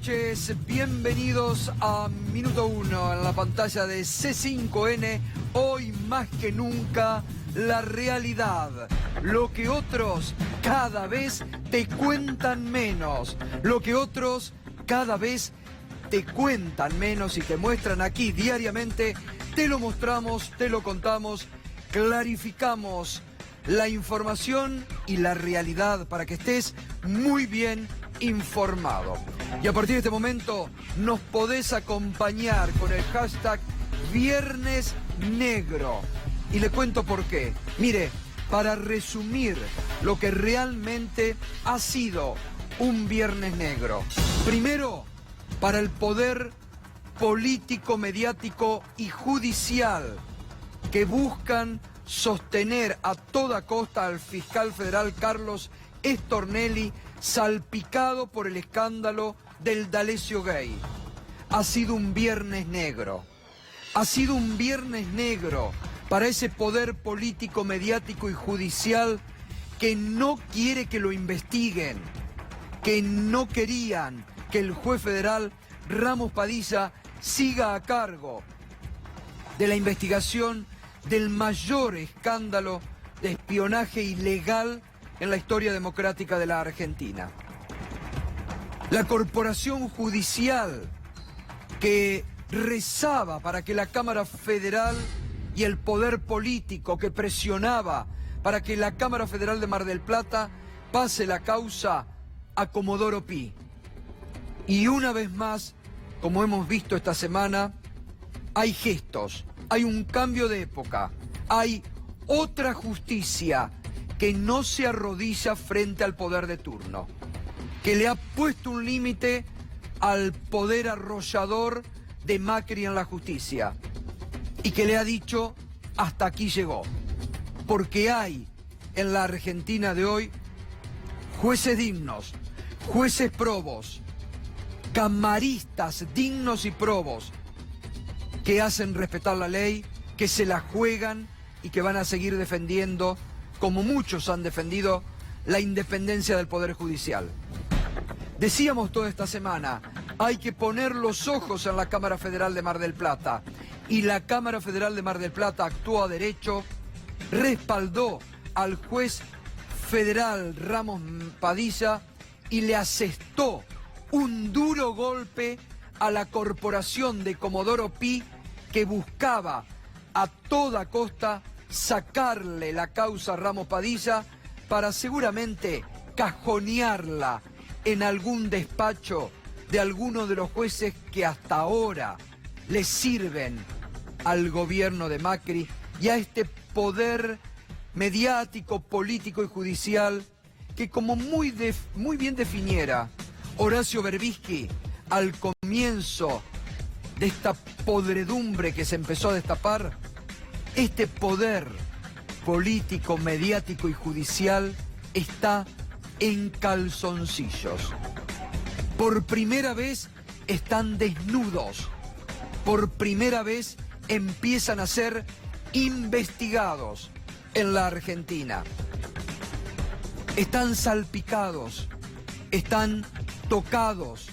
noches, bienvenidos a Minuto 1 en la pantalla de C5N. Hoy más que nunca, la realidad, lo que otros cada vez te cuentan menos, lo que otros cada vez te cuentan menos y te muestran aquí diariamente, te lo mostramos, te lo contamos, clarificamos la información y la realidad para que estés muy bien informado. Y a partir de este momento nos podés acompañar con el hashtag Viernes Negro. Y le cuento por qué. Mire, para resumir lo que realmente ha sido un Viernes Negro. Primero, para el poder político, mediático y judicial que buscan sostener a toda costa al fiscal federal Carlos Stornelli, salpicado por el escándalo del D'Alessio Gate. Ha sido un viernes negro. Ha sido un viernes negro para ese poder político, mediático y judicial que no quiere que lo investiguen, que no querían que el juez federal Ramos Padilla siga a cargo de la investigación del mayor escándalo de espionaje ilegal en la historia democrática de la Argentina. La corporación judicial que rezaba para que la Cámara Federal y el poder político que presionaba para que la Cámara Federal de Mar del Plata pase la causa a Comodoro Pi. Y una vez más, como hemos visto esta semana, hay gestos, hay un cambio de época, hay otra justicia que no se arrodilla frente al poder de turno, que le ha puesto un límite al poder arrollador de Macri en la justicia y que le ha dicho hasta aquí llegó, porque hay en la Argentina de hoy jueces dignos, jueces probos, camaristas dignos y probos que hacen respetar la ley, que se la juegan y que van a seguir defendiendo, como muchos han defendido, la independencia del Poder Judicial. Decíamos toda esta semana, hay que poner los ojos en la Cámara Federal de Mar del Plata. Y la Cámara Federal de Mar del Plata actuó a derecho, respaldó al juez federal Ramos Padilla y le asestó un duro golpe a la corporación de Comodoro Pi que buscaba a toda costa sacarle la causa a Ramos Padilla para seguramente cajonearla en algún despacho de alguno de los jueces que hasta ahora le sirven al gobierno de Macri y a este poder mediático, político y judicial que, como muy bien definiera Horacio Berbisky al comienzo de esta podredumbre que se empezó a destapar, este poder político, mediático y judicial está en calzoncillos. Por primera vez están desnudos. Por primera vez empiezan a ser investigados en la Argentina. Están salpicados, están tocados.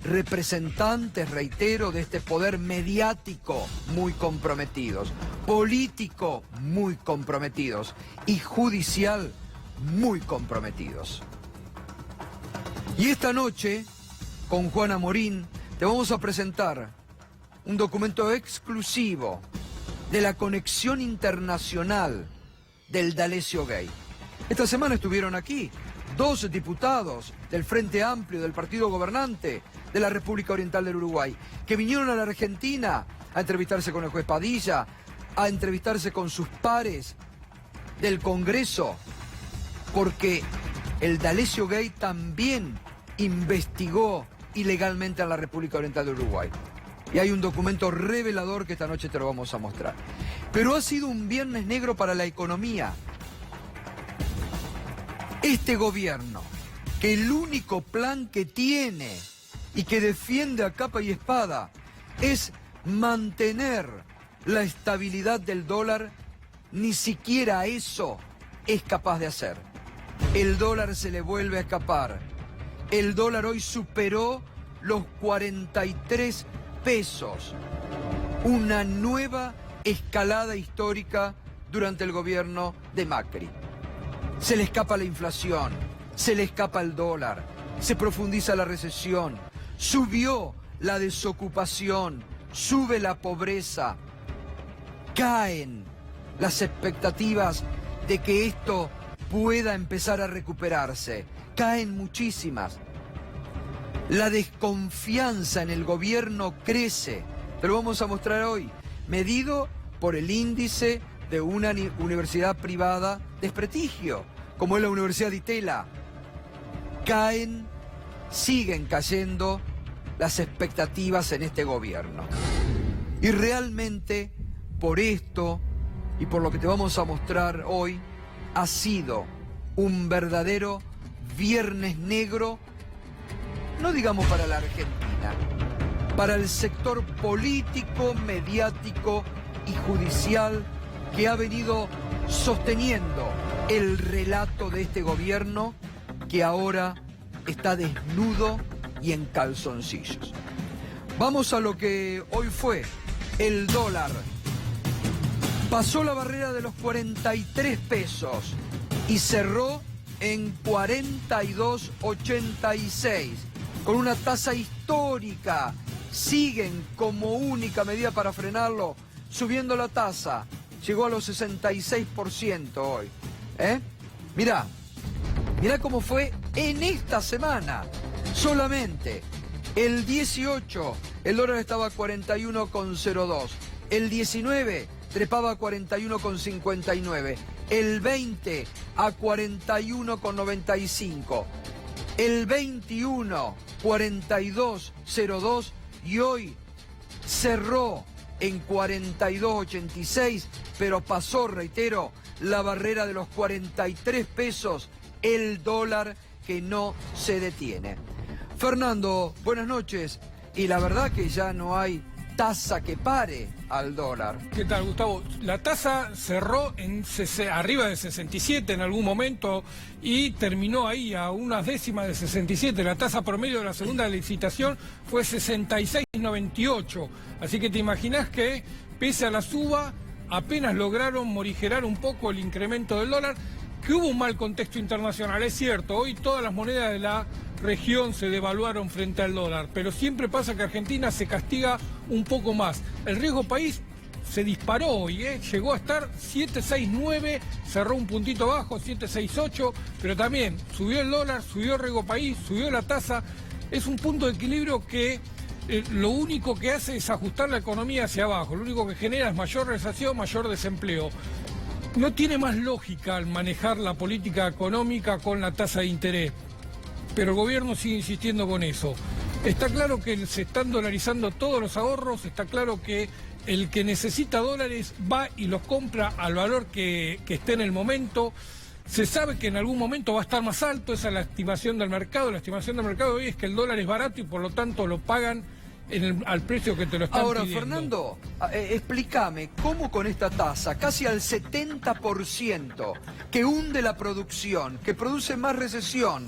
Representantes, reitero, de este poder mediático muy comprometidos, político muy comprometidos y judicial muy comprometidos. Y esta noche, con Juana Morín, te vamos a presentar un documento exclusivo de la conexión internacional del D'Alessio Gate. Esta semana estuvieron aquí 2 diputados del Frente Amplio, del partido gobernante de la República Oriental del Uruguay, que vinieron a la Argentina a entrevistarse con el juez Padilla, a entrevistarse con sus pares del Congreso, porque el D'Alessio Gate también investigó ilegalmente a la República Oriental del Uruguay. Y hay un documento revelador que esta noche te lo vamos a mostrar. Pero ha sido un viernes negro para la economía. Este gobierno, que el único plan que tiene y que defiende a capa y espada es mantener la estabilidad del dólar, ni siquiera eso es capaz de hacer. El dólar se le vuelve a escapar. El dólar hoy superó los 43 pesos. Una nueva escalada histórica durante el gobierno de Macri. Se le escapa la inflación, se le escapa el dólar, se profundiza la recesión, subió la desocupación, sube la pobreza, caen las expectativas de que esto pueda empezar a recuperarse, caen muchísimas. La desconfianza en el gobierno crece, te lo vamos a mostrar hoy, medido por el índice de una universidad privada de desprestigio, como es la Universidad de Itela. Caen, siguen cayendo las expectativas en este gobierno. Y realmente, por esto y por lo que te vamos a mostrar hoy, ha sido un verdadero viernes negro, no digamos para la Argentina, para el sector político, mediático y judicial que ha venido sosteniendo el relato de este gobierno que ahora está desnudo y en calzoncillos. Vamos a lo que hoy fue el dólar. Pasó la barrera de los 43 pesos y cerró en 42,86 con una tasa histórica. Siguen como única medida para frenarlo, subiendo la tasa. Llegó a los 66% hoy. Mirá cómo fue en esta semana. Solamente el 18 el dólar estaba a 41,02. El 19 trepaba a 41,59. El 20 a 41,95. El 21 42,02 y hoy cerró en 42,86, pero pasó, reitero, la barrera de los 43 pesos, el dólar que no se detiene. Fernando, buenas noches. Y la verdad que ya no hay tasa que pare al dólar. ¿Qué tal, Gustavo? La tasa cerró arriba de 67 en algún momento y terminó ahí a unas décimas de 67. La tasa promedio de la segunda licitación fue 66,98. Así que te imaginás que, pese a la suba, apenas lograron morigerar un poco el incremento del dólar, que hubo un mal contexto internacional, es cierto. Hoy todas las monedas de la región se devaluaron frente al dólar, pero siempre pasa que Argentina se castiga un poco más. El riesgo país se disparó hoy, llegó a estar 7,69, cerró un puntito abajo, 7,68, pero también subió el dólar, subió el riesgo país, subió la tasa. Es un punto de equilibrio que lo único que hace es ajustar la economía hacia abajo, lo único que genera es mayor recesión, mayor desempleo. No tiene más lógica al manejar la política económica con la tasa de interés, pero el gobierno sigue insistiendo con eso. Está claro que se están dolarizando todos los ahorros, está claro que el que necesita dólares va y los compra al valor que esté en el momento. Se sabe que en algún momento va a estar más alto, esa es la estimación del mercado. La estimación del mercado hoy es que el dólar es barato y por lo tanto lo pagan al precio que te lo están Ahora, pidiendo. Fernando, explícame, ¿cómo con esta tasa, casi al 70%, que hunde la producción, que produce más recesión,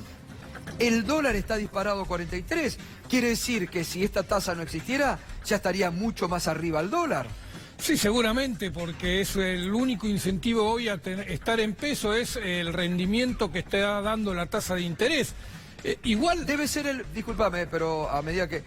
el dólar está disparado a 43? Quiere decir que si esta tasa no existiera, ya estaría mucho más arriba el dólar. Sí, seguramente, porque es el único incentivo hoy a estar en peso, es el rendimiento que está dando la tasa de interés. Igual debe ser discúlpame, pero a medida que,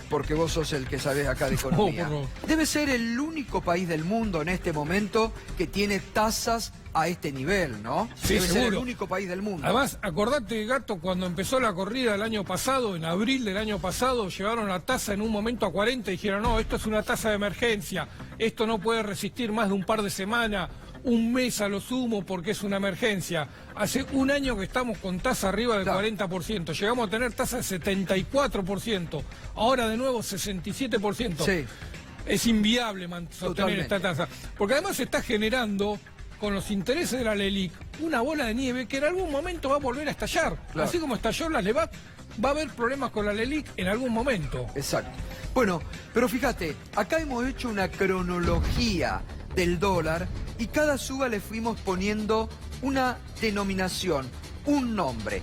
porque vos sos el que sabés acá de economía, debe ser el único país del mundo en este momento que tiene tasas a este nivel, ¿no? Sí, debe seguro. ser el único país del mundo. Además, acordate, Gato, cuando empezó la corrida el año pasado, en abril del año pasado, llevaron la tasa en un momento a 40 y dijeron, no, esto es una tasa de emergencia, esto no puede resistir más de un par de semanas, un mes a lo sumo porque es una emergencia. Hace un año que estamos con tasa arriba del 40%, llegamos a tener tasa de 74%, ahora de nuevo 67%. Sí. Es inviable sostener esta tasa, porque además se está generando, con los intereses de la LELIQ, una bola de nieve que en algún momento va a volver a estallar. Claro. Así como estalló la LEVAC, va a haber problemas con la LELIQ en algún momento. Exacto. Bueno, pero fíjate, acá hemos hecho una cronología del dólar y cada suba le fuimos poniendo una denominación, un nombre,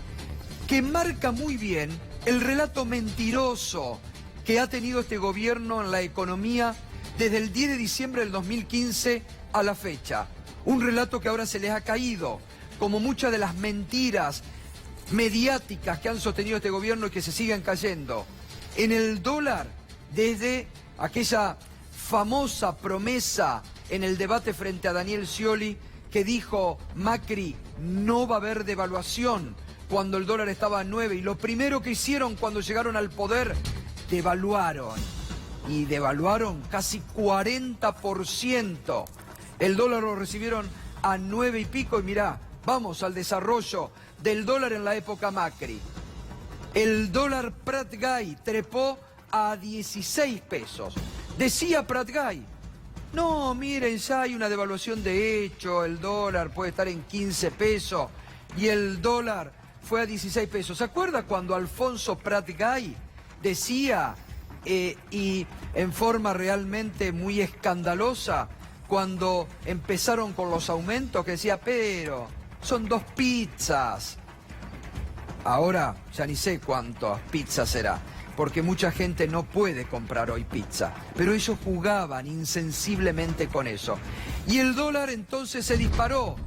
que marca muy bien el relato mentiroso que ha tenido este gobierno en la economía desde el 10 de diciembre del 2015 a la fecha. Un relato que ahora se les ha caído, como muchas de las mentiras mediáticas que han sostenido este gobierno y que se siguen cayendo. En el dólar, desde aquella famosa promesa en el debate frente a Daniel Scioli, que dijo Macri, no va a haber devaluación, cuando el dólar estaba a 9, y lo primero que hicieron cuando llegaron al poder, devaluaron. Y devaluaron casi 40%. El dólar lo recibieron a 9 y pico, y mirá, vamos al desarrollo del dólar en la época Macri. El dólar Prat Gay trepó a 16 pesos. Decía Prat Gay, no, miren, ya hay una devaluación de hecho, el dólar puede estar en 15 pesos y el dólar fue a 16 pesos. ¿Se acuerda cuando Alfonso Prat Gay decía, y en forma realmente muy escandalosa, cuando empezaron con los aumentos, que decía, pero son 2 pizzas? Ahora ya ni sé cuántas pizzas será, porque mucha gente no puede comprar hoy pizza. Pero ellos jugaban insensiblemente con eso. Y el dólar entonces se disparó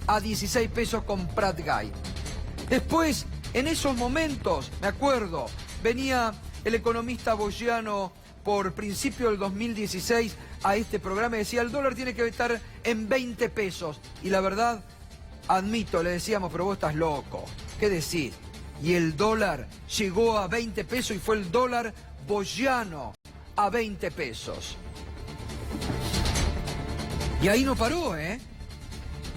a 16 pesos con Prat Gay. Después, en esos momentos, me acuerdo, venía el economista Bogiano por principio del 2016 a este programa y decía, el dólar tiene que estar en 20 pesos. Y la verdad, admito, le decíamos, pero vos estás loco. ¿Qué decís? Y el dólar llegó a 20 pesos y fue el dólar Bogiano a 20 pesos. Y ahí no paró, ¿eh?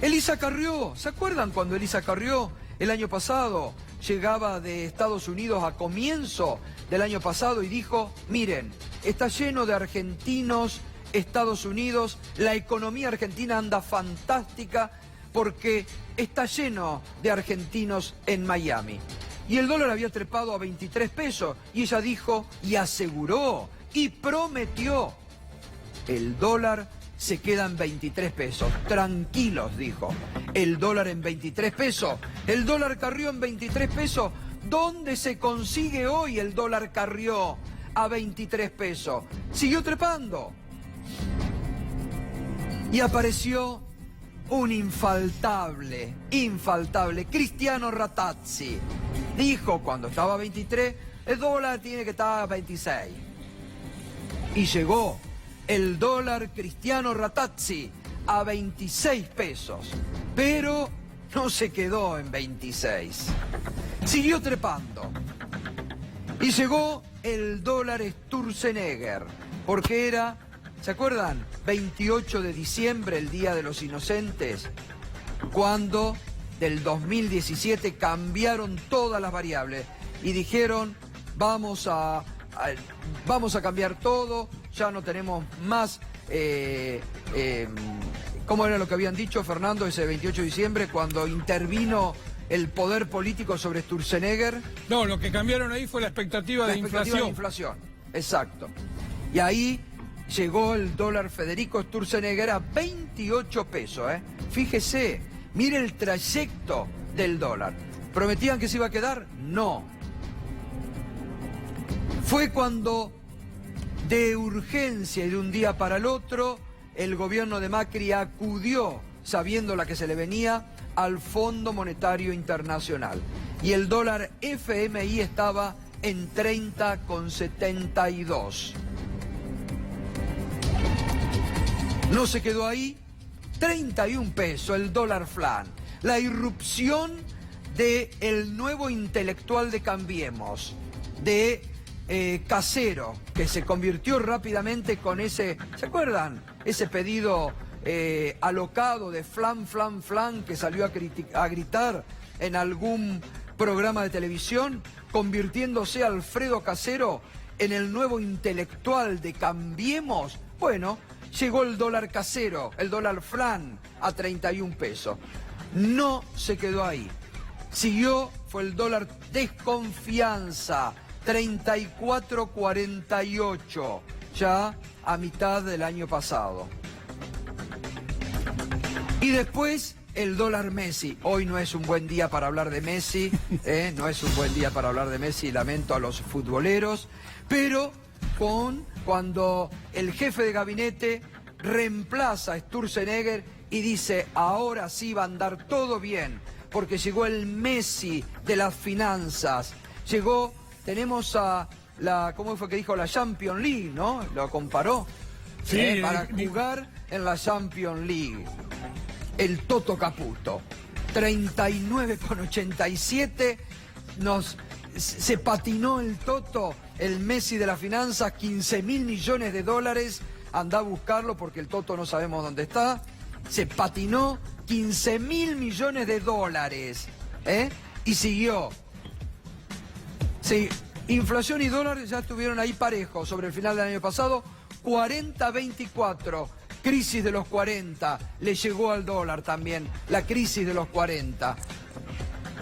Elisa Carrió, ¿se acuerdan cuando Elisa Carrió el año pasado llegaba de Estados Unidos a comienzo del año pasado y dijo, miren, está lleno de argentinos, Estados Unidos, la economía argentina anda fantástica porque está lleno de argentinos en Miami? Y el dólar había trepado a 23 pesos y ella dijo y aseguró y prometió, el dólar se queda en 23 pesos. Tranquilos, dijo. El dólar en 23 pesos. El dólar Carrió en 23 pesos. ¿Dónde se consigue hoy el dólar Carrió a 23 pesos? Siguió trepando. Y apareció un infaltable, Cristiano Rattazzi. Dijo cuando estaba a 23, el dólar tiene que estar a 26. Y llegó el dólar Cristiano Rattazzi a 26 pesos. Pero no se quedó en 26. Siguió trepando. Y llegó el dólar Sturzenegger, porque era, ¿se acuerdan? 28 de diciembre, el Día de los Inocentes, cuando del 2017 cambiaron todas las variables y dijeron, vamos a cambiar todo, ya no tenemos más, ¿cómo era lo que habían dicho, Fernando, ese 28 de diciembre, cuando intervino el poder político sobre Sturzenegger? No, lo que cambiaron ahí fue la expectativa de inflación. Exacto. Y ahí llegó el dólar Federico Sturzenegger a 28 pesos, ¿eh? Fíjese, mire el trayecto del dólar. ¿Prometían que se iba a quedar? No. Fue cuando, de urgencia y de un día para el otro, el gobierno de Macri acudió, sabiendo la que se le venía, al Fondo Monetario Internacional. Y el dólar FMI estaba en 30,72. No se quedó ahí, 31 pesos el dólar flan. La irrupción del nuevo intelectual de Cambiemos, de Casero, que se convirtió rápidamente con ese, ¿se acuerdan? Ese pedido alocado de flan, flan, flan, que salió a gritar en algún programa de televisión, convirtiéndose Alfredo Casero en el nuevo intelectual de Cambiemos. Bueno, llegó el dólar Casero, el dólar flan, a 31 pesos. No se quedó ahí. Siguió, fue el dólar Desconfianza, 34,48, ya a mitad del año pasado. Y después el dólar Messi. Hoy no es un buen día para hablar de Messi, no es un buen día para hablar de Messi, lamento a los futboleros, pero cuando el jefe de gabinete reemplaza a Sturzenegger y dice, ahora sí va a andar todo bien, porque llegó el Messi de las finanzas, tenemos a ¿cómo fue que dijo? La Champions League, ¿no? Lo comparó. Sí, para jugar en la Champions League. El Toto Caputo, 39,87, se patinó el Toto, el Messi de las finanzas, 15.000 millones de dólares, anda a buscarlo porque el Toto no sabemos dónde está, se patinó 15.000 millones de dólares, y siguió. Sí, inflación y dólares ya estuvieron ahí parejos sobre el final del año pasado, 40-24. Crisis de los 40, le llegó al dólar también, la crisis de los 40.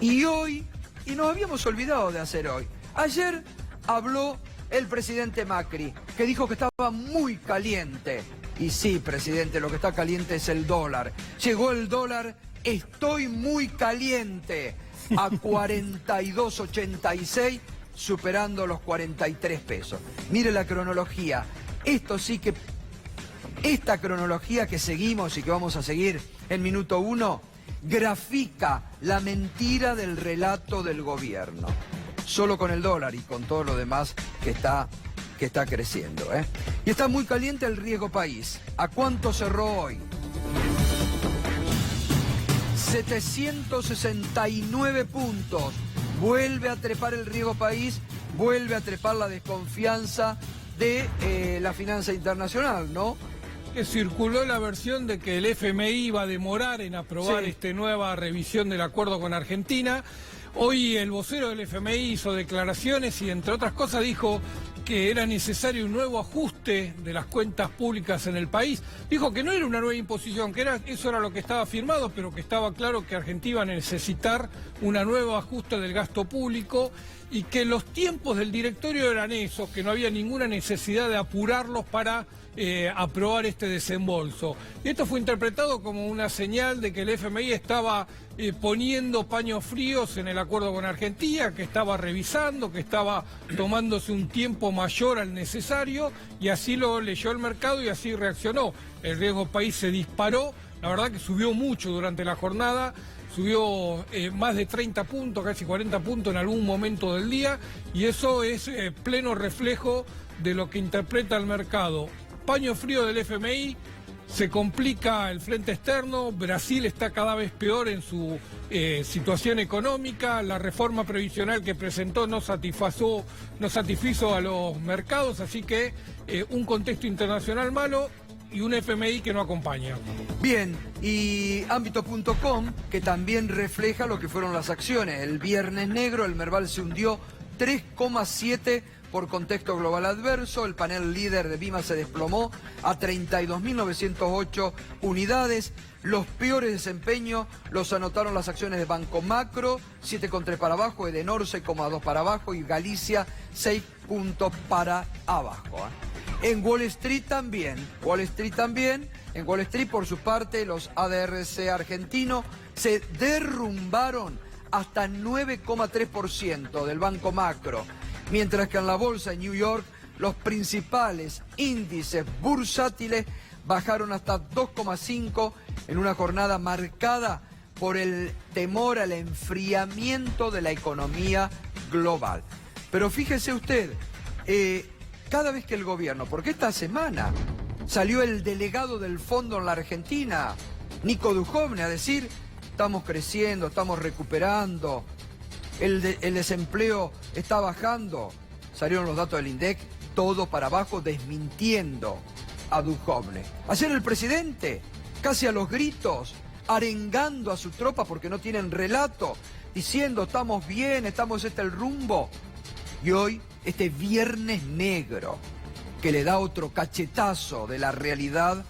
Y hoy, y nos habíamos olvidado de hacer hoy, ayer habló el presidente Macri, que dijo que estaba muy caliente. Y sí, presidente, lo que está caliente es el dólar. Llegó el dólar, estoy muy caliente, a 42,86, superando los 43 pesos. Mire la cronología, esta cronología que seguimos y que vamos a seguir en minuto 1, grafica la mentira del relato del gobierno. Solo con el dólar y con todo lo demás que está creciendo. Y está muy caliente el riesgo país. ¿A cuánto cerró hoy? 769 puntos. Vuelve a trepar el riesgo país, vuelve a trepar la desconfianza de la finanza internacional, ¿no? Que circuló la versión de que el FMI iba a demorar en aprobar esta nueva revisión del acuerdo con Argentina. Hoy el vocero del FMI hizo declaraciones y, entre otras cosas, dijo que era necesario un nuevo ajuste de las cuentas públicas en el país. Dijo que no era una nueva imposición, que eso era lo que estaba firmado, pero que estaba claro que Argentina iba a necesitar una nueva ajuste del gasto público y que los tiempos del directorio eran esos, que no había ninguna necesidad de apurarlos para aprobar este desembolso. Y esto fue interpretado como una señal de que el FMI estaba poniendo paños fríos en el acuerdo con Argentina, que estaba revisando, que estaba tomándose un tiempo mayor al necesario, y así lo leyó el mercado y así reaccionó. El riesgo país se disparó, la verdad que subió mucho durante la jornada, subió más de 30 puntos, casi 40 puntos en algún momento del día, y eso es pleno reflejo de lo que interpreta el mercado. Paño frío del FMI, se complica el frente externo, Brasil está cada vez peor en su situación económica, la reforma previsional que presentó no satisfizo a los mercados, así que un contexto internacional malo y un FMI que no acompaña. Bien, y ámbito.com, que también refleja lo que fueron las acciones. El viernes negro, el Merval se hundió 3,7 por contexto global adverso. El panel líder de Bima se desplomó a 32.908 unidades. Los peores desempeños los anotaron las acciones de Banco Macro, 7,3 para abajo, Edenor 6,2 para abajo y Galicia 6 puntos para abajo. En Wall Street también. En Wall Street, por su parte, los ADRC argentinos se derrumbaron hasta 9,3% del Banco Macro. Mientras que en la bolsa de New York, los principales índices bursátiles bajaron hasta 2,5 en una jornada marcada por el temor al enfriamiento de la economía global. Pero fíjese usted, cada vez que el gobierno, porque esta semana salió el delegado del fondo en la Argentina, Nico Duhovne, a decir, estamos creciendo, estamos recuperando, el desempleo está bajando. Salieron los datos del INDEC, todo para abajo, desmintiendo a Duhovne. Ayer el presidente, casi a los gritos, arengando a su tropa porque no tienen relato, diciendo estamos bien, este es el rumbo. Y hoy, este viernes negro, que le da otro cachetazo de la realidad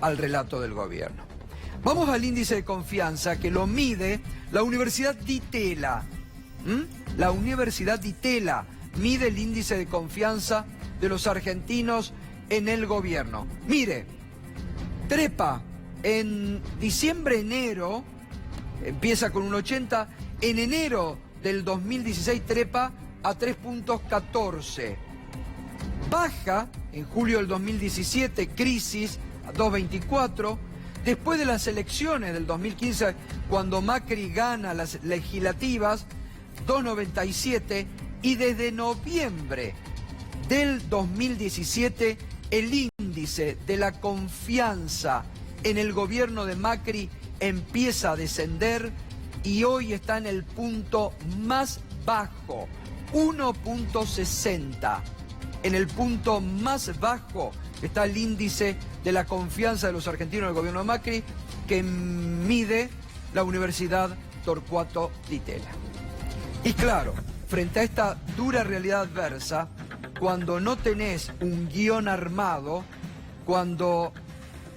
al relato del gobierno. Vamos al índice de confianza que lo mide la Universidad Di Tella. La Universidad Di Tella mide el índice de confianza de los argentinos en el gobierno. Mire, trepa en diciembre-enero empieza con un 80, en enero del 2016 trepa a 3.14. Baja en julio del 2017, crisis, a 2.24. Después de las elecciones del 2015, cuando Macri gana las legislativas, 2.97. Y desde noviembre del 2017, el índice de la confianza en el gobierno de Macri empieza a descender y hoy está en el punto más bajo, 1.60. En el punto más bajo está el índice de la confianza de los argentinos en el gobierno de Macri, que mide la Universidad Torcuato Di Tella. Y claro, frente a esta dura realidad adversa, cuando no tenés un guión armado, cuando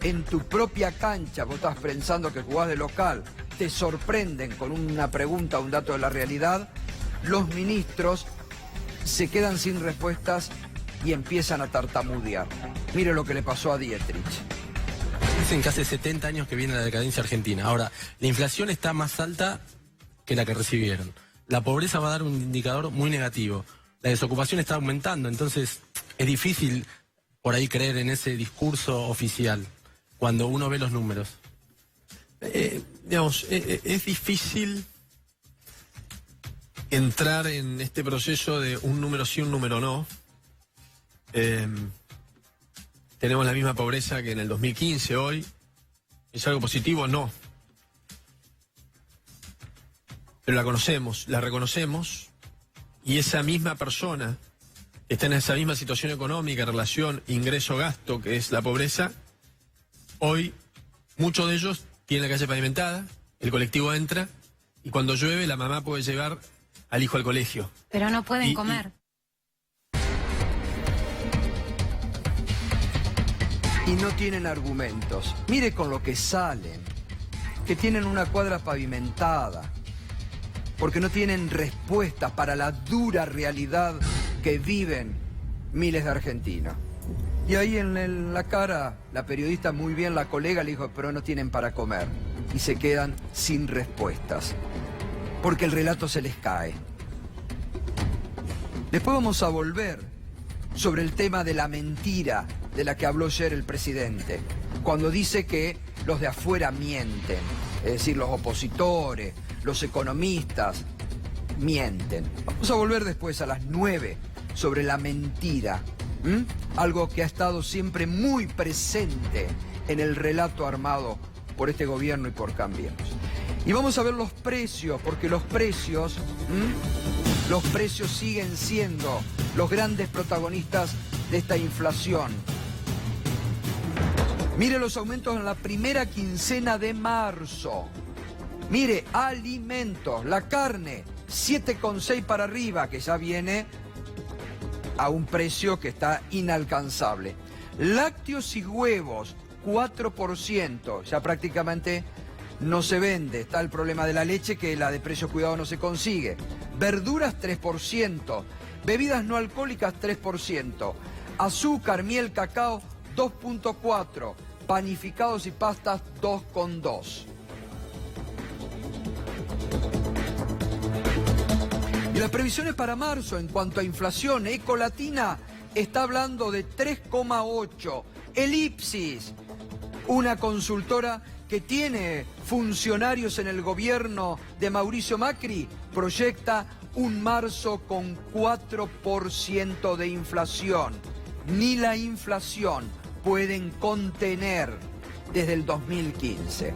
en tu propia cancha vos estás pensando que jugás de local, te sorprenden con una pregunta o un dato de la realidad, los ministros se quedan sin respuestas y empiezan a tartamudear. Mire lo que le pasó a Dietrich. Dicen que hace 70 años que viene la decadencia argentina. Ahora, la inflación está más alta que la que recibieron. La pobreza va a dar un indicador muy negativo. La desocupación está aumentando, entonces es difícil por ahí creer en ese discurso oficial cuando uno ve los números. Es difícil entrar en este proceso de un número sí, un número no. Tenemos la misma pobreza que en el 2015 hoy. ¿Es algo positivo? No. Pero la conocemos, la reconocemos, y esa misma persona está en esa misma situación económica, relación ingreso-gasto, que es la pobreza. Hoy, muchos de ellos tienen la calle pavimentada, el colectivo entra, y cuando llueve la mamá puede llevar al hijo al colegio. Pero no pueden comer. Y no tienen argumentos. Mire con lo que salen, que tienen una cuadra pavimentada, porque no tienen respuesta para la dura realidad que viven miles de argentinos. Y ahí en la cara, la periodista muy bien, la colega le dijo, pero no tienen para comer. Y se quedan sin respuestas, porque el relato se les cae. Después vamos a volver sobre el tema de la mentira de la que habló ayer el presidente, cuando dice que los de afuera mienten, es decir, los opositores, los economistas, mienten. Vamos a volver después a las 9 sobre la mentira, algo que ha estado siempre muy presente en el relato armado por este gobierno y por Cambiemos. Y vamos a ver los precios, porque los precios siguen siendo los grandes protagonistas de esta inflación. Mire los aumentos en la primera quincena de marzo. Mire, alimentos, la carne, 7,6 para arriba, que ya viene a un precio que está inalcanzable. Lácteos y huevos, 4%, ya prácticamente no se vende. Está el problema de la leche, que la de precio cuidado no se consigue. Verduras, 3%. Bebidas no alcohólicas, 3%. Azúcar, miel, cacao, 2,4%. Panificados y pastas, 2,2%. Y las previsiones para marzo en cuanto a inflación, Ecolatina está hablando de 3,8%. Elipsis, una consultora que tiene funcionarios en el gobierno de Mauricio Macri, proyecta un marzo con 4% de inflación. Ni la inflación pueden contener desde el 2015.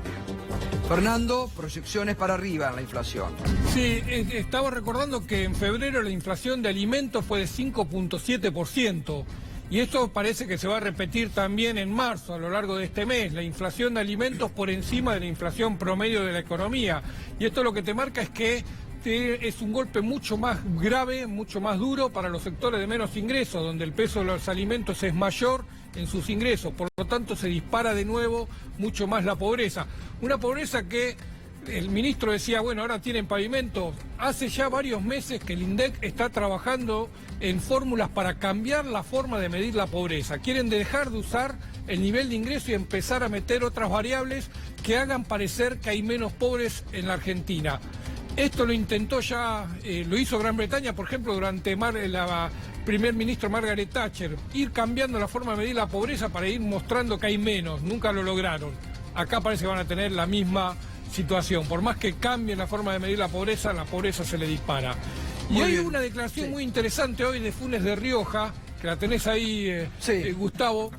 Fernando, proyecciones para arriba en la inflación. Sí, estaba recordando que en febrero la inflación de alimentos fue de 5,7%. Y esto parece que se va a repetir también en marzo, a lo largo de este mes. La inflación de alimentos por encima de la inflación promedio de la economía. Y esto lo que te marca es que es un golpe mucho más grave, mucho más duro para los sectores de menos ingresos, donde el peso de los alimentos es mayor en sus ingresos. Por lo tanto, se dispara de nuevo mucho más la pobreza. Una pobreza que el ministro decía, bueno, ahora tienen pavimento. Hace ya varios meses que el INDEC está trabajando en fórmulas para cambiar la forma de medir la pobreza. Quieren dejar de usar el nivel de ingreso y empezar a meter otras variables que que hagan parecer que hay menos pobres en la Argentina. Esto lo intentó ya, lo hizo Gran Bretaña, por ejemplo, durante la primer ministro Margaret Thatcher, ir cambiando la forma de medir la pobreza para ir mostrando que hay menos. Nunca lo lograron. Acá parece que van a tener la misma situación. Por más que cambien la forma de medir la pobreza se le dispara. Y hay una declaración muy interesante hoy de Funes de Rioja, que la tenés ahí, Gustavo,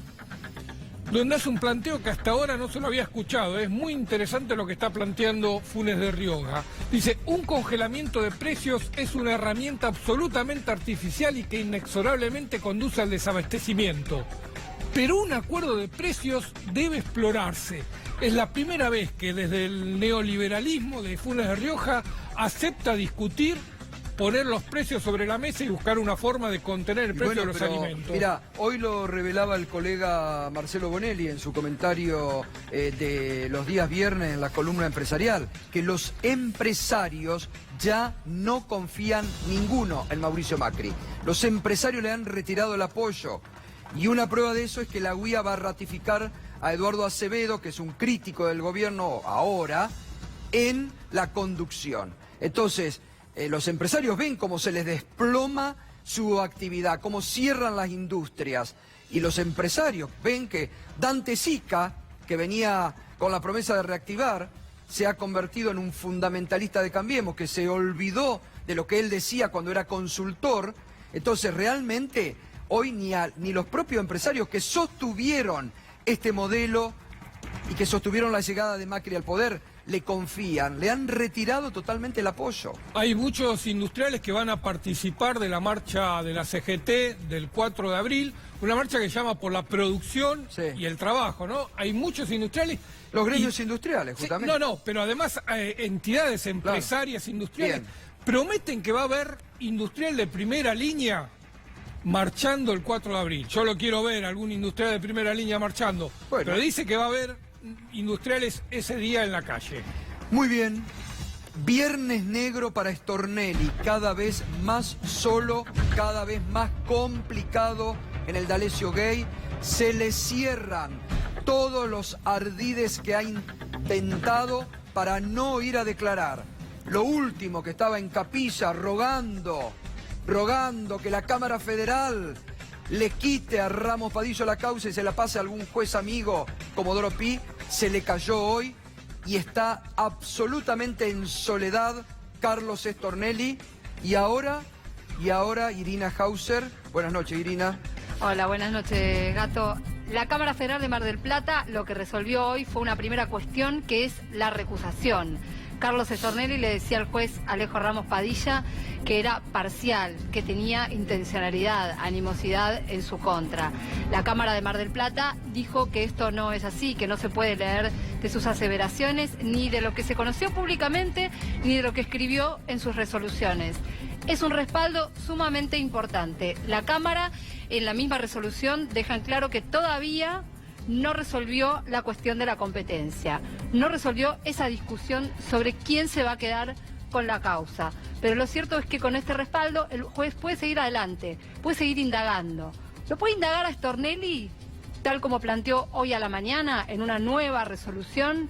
donde hace un planteo que hasta ahora no se lo había escuchado. Es muy interesante lo que está planteando Funes de Rioja. Dice, un congelamiento de precios es una herramienta absolutamente artificial y que inexorablemente conduce al desabastecimiento. Pero un acuerdo de precios debe explorarse. Es la primera vez que desde el neoliberalismo de Funes de Rioja acepta discutir, poner los precios sobre la mesa y buscar una forma de contener el precio de los alimentos. Mira, hoy lo revelaba el colega Marcelo Bonelli en su comentario de los días viernes en la columna empresarial, que los empresarios ya no confían ninguno en Mauricio Macri. Los empresarios le han retirado el apoyo. Y una prueba de eso es que la UIA va a ratificar a Eduardo Acevedo, que es un crítico del gobierno ahora, en la conducción. Entonces, los empresarios ven cómo se les desploma su actividad, cómo cierran las industrias. Y los empresarios ven que Dante Sica, que venía con la promesa de reactivar, se ha convertido en un fundamentalista de Cambiemos, que se olvidó de lo que él decía cuando era consultor. Entonces, realmente, hoy ni los propios empresarios que sostuvieron este modelo y que sostuvieron la llegada de Macri al poder, le confían, le han retirado totalmente el apoyo. Hay muchos industriales que van a participar de la marcha de la CGT del 4 de abril, una marcha que se llama por la producción y el trabajo, ¿no? Hay muchos industriales. Los gremios industriales, justamente. Pero además entidades empresarias industriales prometen que va a haber industrial de primera línea marchando el 4 de abril. Yo lo quiero ver, algún industrial de primera línea marchando. Bueno. Pero dice que va a haber industriales ese día en la calle. Muy bien. Viernes negro para Stornelli, cada vez más solo, cada vez más complicado en el D'Alessio Gay. Se le cierran todos los ardides que ha intentado para no ir a declarar. Lo último, que estaba en capilla rogando que la Cámara Federal le quite a Ramos Padillo la causa y se la pase a algún juez amigo, Comodoro Pi, se le cayó hoy y está absolutamente en soledad Carlos Stornelli. Y ahora Irina Hauser. Buenas noches, Irina. Hola, buenas noches, Gato. La Cámara Federal de Mar del Plata lo que resolvió hoy fue una primera cuestión, que es la recusación. Carlos Stornelli le decía al juez Alejo Ramos Padilla que era parcial, que tenía intencionalidad, animosidad en su contra. La Cámara de Mar del Plata dijo que esto no es así, que no se puede leer de sus aseveraciones, ni de lo que se conoció públicamente, ni de lo que escribió en sus resoluciones. Es un respaldo sumamente importante. La Cámara, en la misma resolución, deja en claro que todavía no resolvió la cuestión de la competencia, no resolvió esa discusión sobre quién se va a quedar con la causa. Pero lo cierto es que con este respaldo el juez puede seguir adelante, puede seguir indagando. Lo puede indagar a Stornelli, tal como planteó hoy a la mañana en una nueva resolución,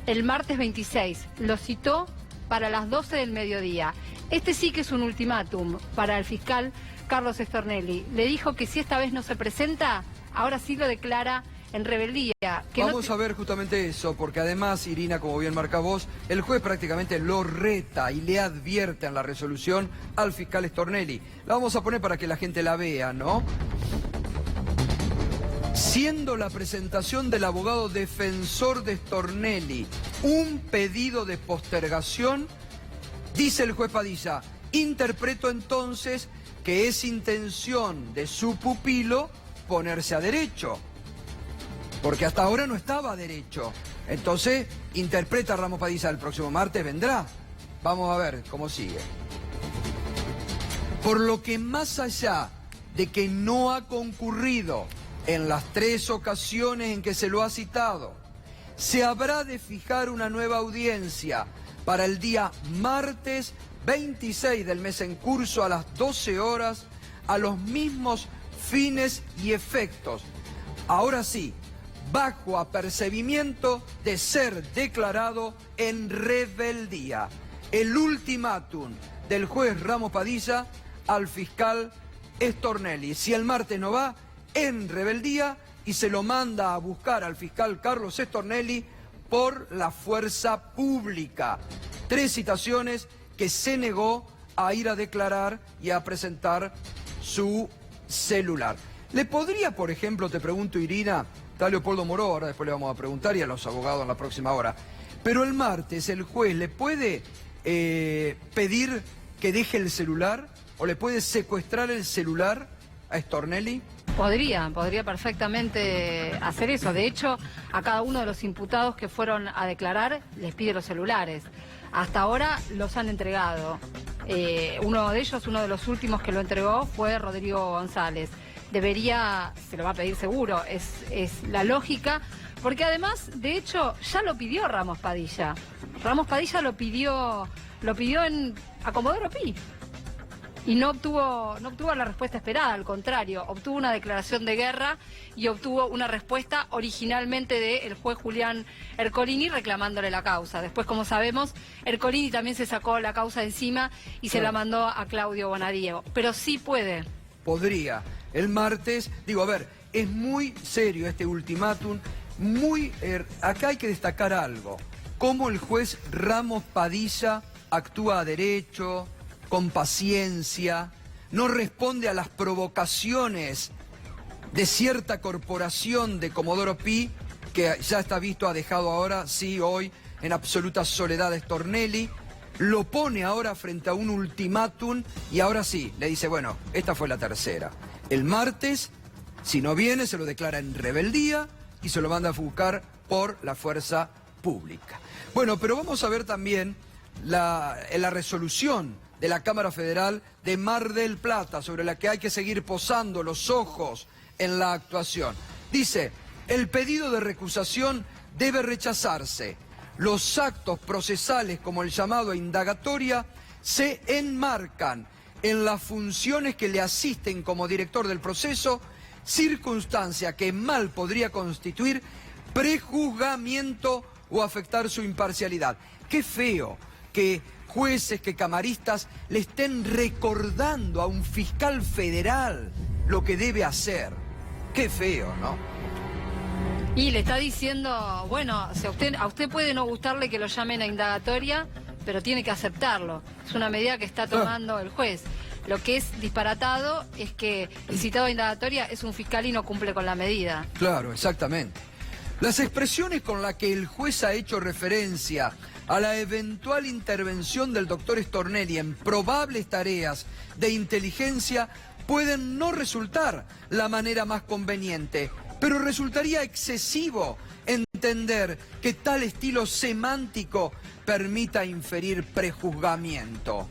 el martes 26. Lo citó para las 12 del mediodía. Este sí que es un ultimátum para el fiscal Carlos Stornelli. Le dijo que si esta vez no se presenta, ahora sí lo declara en rebeldía. Vamos a ver justamente eso, porque además, Irina, como bien marca vos, el juez prácticamente lo reta y le advierte en la resolución al fiscal Stornelli. La vamos a poner para que la gente la vea, ¿no? Siendo la presentación del abogado defensor de Stornelli un pedido de postergación, dice el juez Padilla, interpreto entonces que es intención de su pupilo ponerse a derecho, porque hasta ahora no estaba a derecho. Entonces, interpreta Ramos Padilla, el próximo martes vendrá. Vamos a ver cómo sigue. Por lo que más allá de que no ha concurrido en las 3 ocasiones en que se lo ha citado, se habrá de fijar una nueva audiencia para el día martes 26 del mes en curso a las 12 horas, a los mismos fines y efectos. Ahora sí, bajo apercibimiento de ser declarado en rebeldía. El ultimátum del juez Ramos Padilla al fiscal Stornelli. Si el martes no va, en rebeldía, y se lo manda a buscar al fiscal Carlos Stornelli por la fuerza pública. 3 citaciones que se negó a ir a declarar y a presentar su celular. ¿Le podría, por ejemplo, te pregunto, Irina, está Leopoldo Moró, ahora después le vamos a preguntar, y a los abogados en la próxima hora, pero el martes el juez le puede pedir que deje el celular o le puede secuestrar el celular a Stornelli? Podría perfectamente hacer eso. De hecho, a cada uno de los imputados que fueron a declarar les pide los celulares. Hasta ahora los han entregado. Uno de ellos, uno de los últimos que lo entregó fue Rodrigo González. Se lo va a pedir seguro, es la lógica, porque además, de hecho, ya lo pidió Ramos Padilla. Ramos Padilla lo pidió a Comodoro Pi. Y no obtuvo la respuesta esperada, al contrario, obtuvo una declaración de guerra y obtuvo una respuesta originalmente del juez Julián Ercolini reclamándole la causa. Después, como sabemos, Ercolini también se sacó la causa encima y se la mandó a Claudio Bonadiego. Pero sí puede. Podría. El martes, digo, a ver, es muy serio este ultimátum, acá hay que destacar algo, cómo el juez Ramos Padilla actúa a derecho, con paciencia, no responde a las provocaciones de cierta corporación de Comodoro Pi, que ya está visto, ha dejado ahora, sí, hoy, en absoluta soledad a Stornelli, lo pone ahora frente a un ultimátum y ahora sí, le dice, bueno, esta fue la tercera. El martes, si no viene, se lo declara en rebeldía y se lo manda a buscar por la fuerza pública. Bueno, pero vamos a ver también la resolución de la Cámara Federal de Mar del Plata, sobre la que hay que seguir posando los ojos en la actuación. Dice, el pedido de recusación debe rechazarse. Los actos procesales, como el llamado a indagatoria, se enmarcan en las funciones que le asisten como director del proceso, circunstancia que mal podría constituir prejuzgamiento o afectar su imparcialidad. Qué feo que jueces, que camaristas le estén recordando a un fiscal federal lo que debe hacer. Qué feo, ¿no? Y le está diciendo, bueno, si a usted puede no gustarle que lo llamen a indagatoria, pero tiene que aceptarlo. Es una medida que está tomando el juez. Lo que es disparatado es que el citado a indagatoria es un fiscal y no cumple con la medida. Claro, exactamente. Las expresiones con las que el juez ha hecho referencia a la eventual intervención del doctor Stornelli en probables tareas de inteligencia pueden no resultar la manera más conveniente, pero resultaría excesivo entender que tal estilo semántico permita inferir prejuzgamiento.